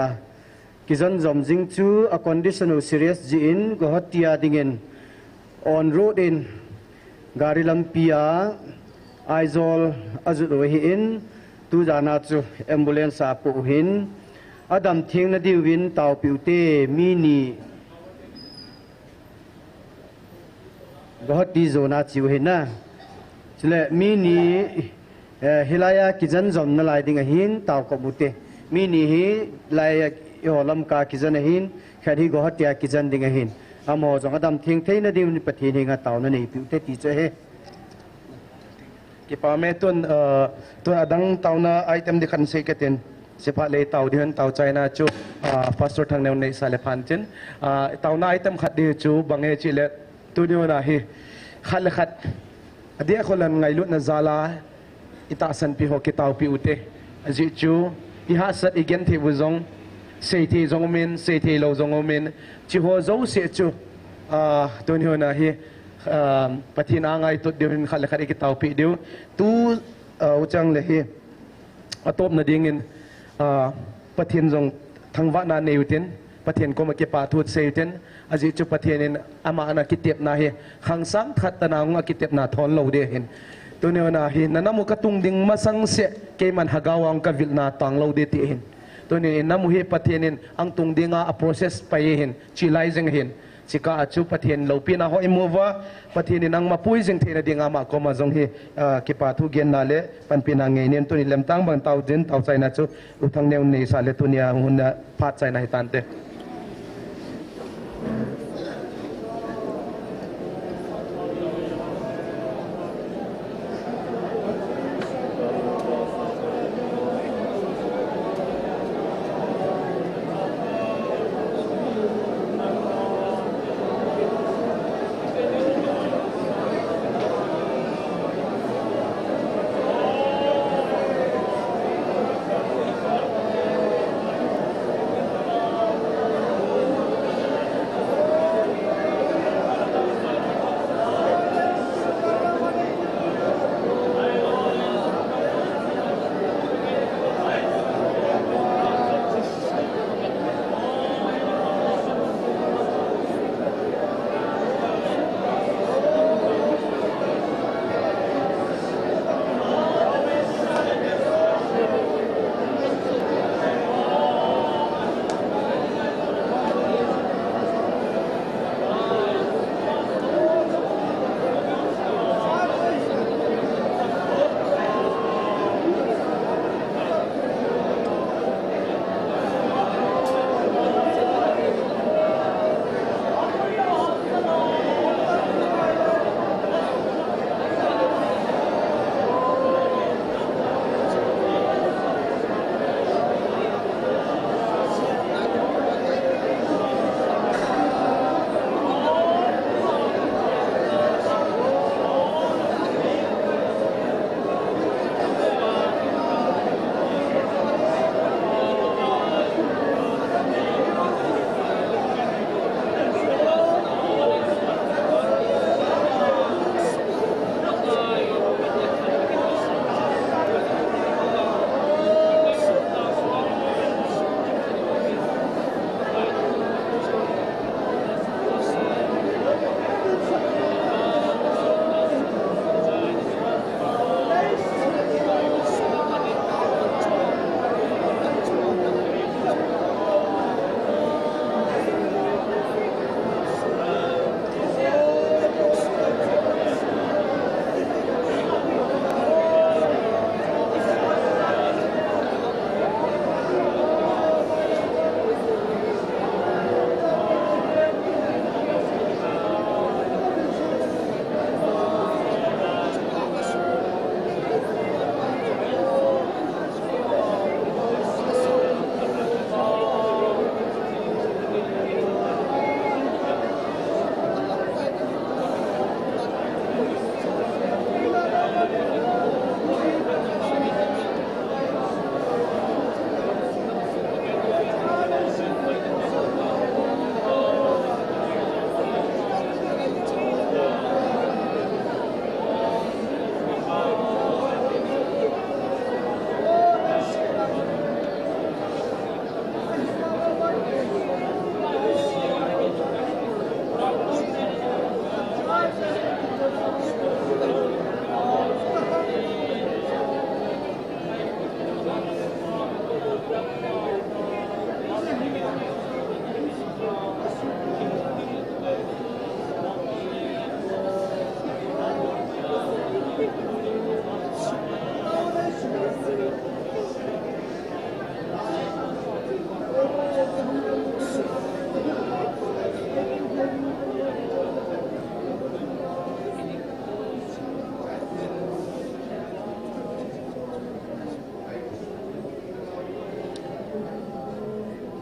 กิจันจอมจิงจูa condition of seriousจีนก็ฮัตติอาดิงเงิน on road in การิลำปียไอโซลอาจุดโอหินตูจานาจู ambulance อาปูหินอดัมเทียงนาดิวินเตาปิวเตมินีก็ฮัตติโซนาจิวเห็นนะฉะนั้นมินีฮิลายากิจันจอมนาลายดิงหินเตากบุเตมินีฮิลายยอลำกากิจันหินแค่ที่ก็ฮัตติอากิจันดิงหินอามอจงอดัมเทียงเทนาดิวินปะเทนิงาเตานั่นเองปิวเตติเจเฮกี่ปาเมตุนตัวอดังเตานาไอเทมดิคันเซกเตนเสพาเลเตาดิฮันเตาใจนาจูฟาสต์ทางแนวในสายพันจินเตานาไอเทมขัดดีจูบังเอจิเลตัวเดียวนะฮีขัดเลยขัดเดียคนละไงลุนนาซาลาอิตาสันพิโฮกิตาพิอุเตจิจูอิฮัสอีเกนเทบุซงเซทีซงมินเซทีโลซงมินจิโฮโซเซจูตัวเดียวนะฮีปฏินาไงตุดเดียวขัดเลยขัดอีกตาพิเดียวตู้อุจังเลยฮีอตบนาดิ่งเงินปฏินซงทางวัดนาเนวตินปฏินก็มาเก็บปาทูดเซวตินอาจิจุปฏินินอามาอนาคิเตียบนาเฮขังสังขัดตนางอาคิเตียบนาทอนเราเดียเห็นตัวเนี้ยนาเห็นนั่นมุกตุงดิ่งมาสังเสะเกมันหากาวังกับวิลนาตังเราเดียติเห็นตัวนี้นั่นมุเฮปฏินินอังตุงดิ่งอา process ไปเห็นชิไลซิงเห็นสิกาจุปฏินเราปีน่าหอยมัวว่าปฏินินอังมาปุยซิงเทนดิ่งอามาก็มาจงเฮกิปาทุเกียนนาเลปันปีนางเงียนตัวนี้เล่มตั้งบางเตาจินเตาใจนะจุอุทังเนวในสาเลตัวเนี้ยหุ่นพาดใจในตันเต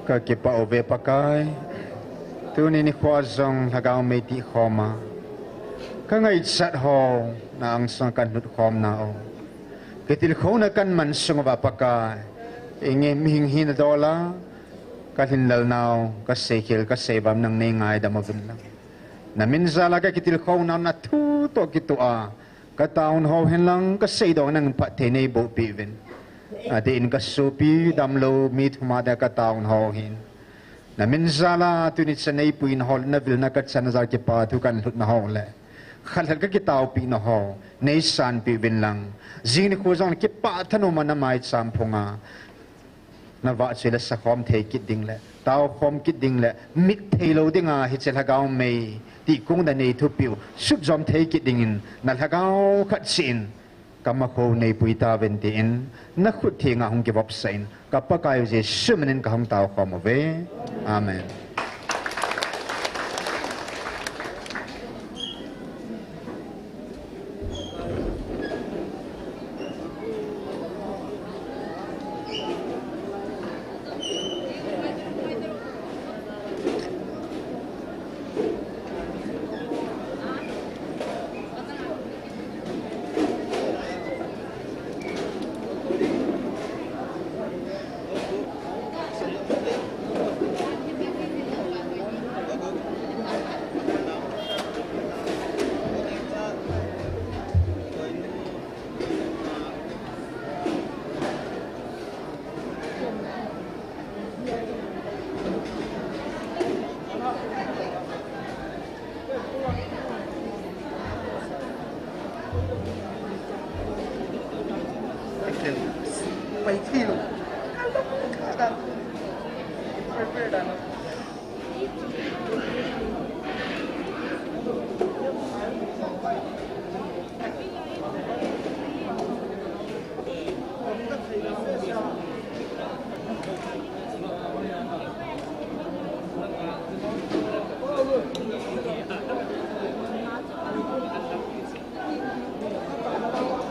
ka kipa ove pakai tu ni khwa zong hagao me ti khoma ka ngai chat ho na ang sang kan hut khom na o ketil khona kan man sung wa pakai inge ming hin dola ka hin lal nau ka sekhil ka sebam nang nei ngai da mavun lang namin zala ka kitil khona na thu to kitua ka taun ho hen lang ka sei do nang pa the nei bo pi vin adin ka supi damlo mit humada ka taun ho hin namin zala tunit sa nei puin hol na vil na ka chan za ki pa thu kan hut na ho le khal ka ki tau pi na ho nei san pi vin lang jing ni ko jong ki pa thanu man mai cham phunga na wa chela sa khom the ki ding le tau khom ki ding le mit thelo dinga hi chel hagao mei ti kung da nei thu piu suk jom the ki ding in na hagao khat sin kama ko nei puita venti in na khut thinga hong ki bop sein kapakai je sumenin ka hong tau khom ove amen.ไปที่ลูก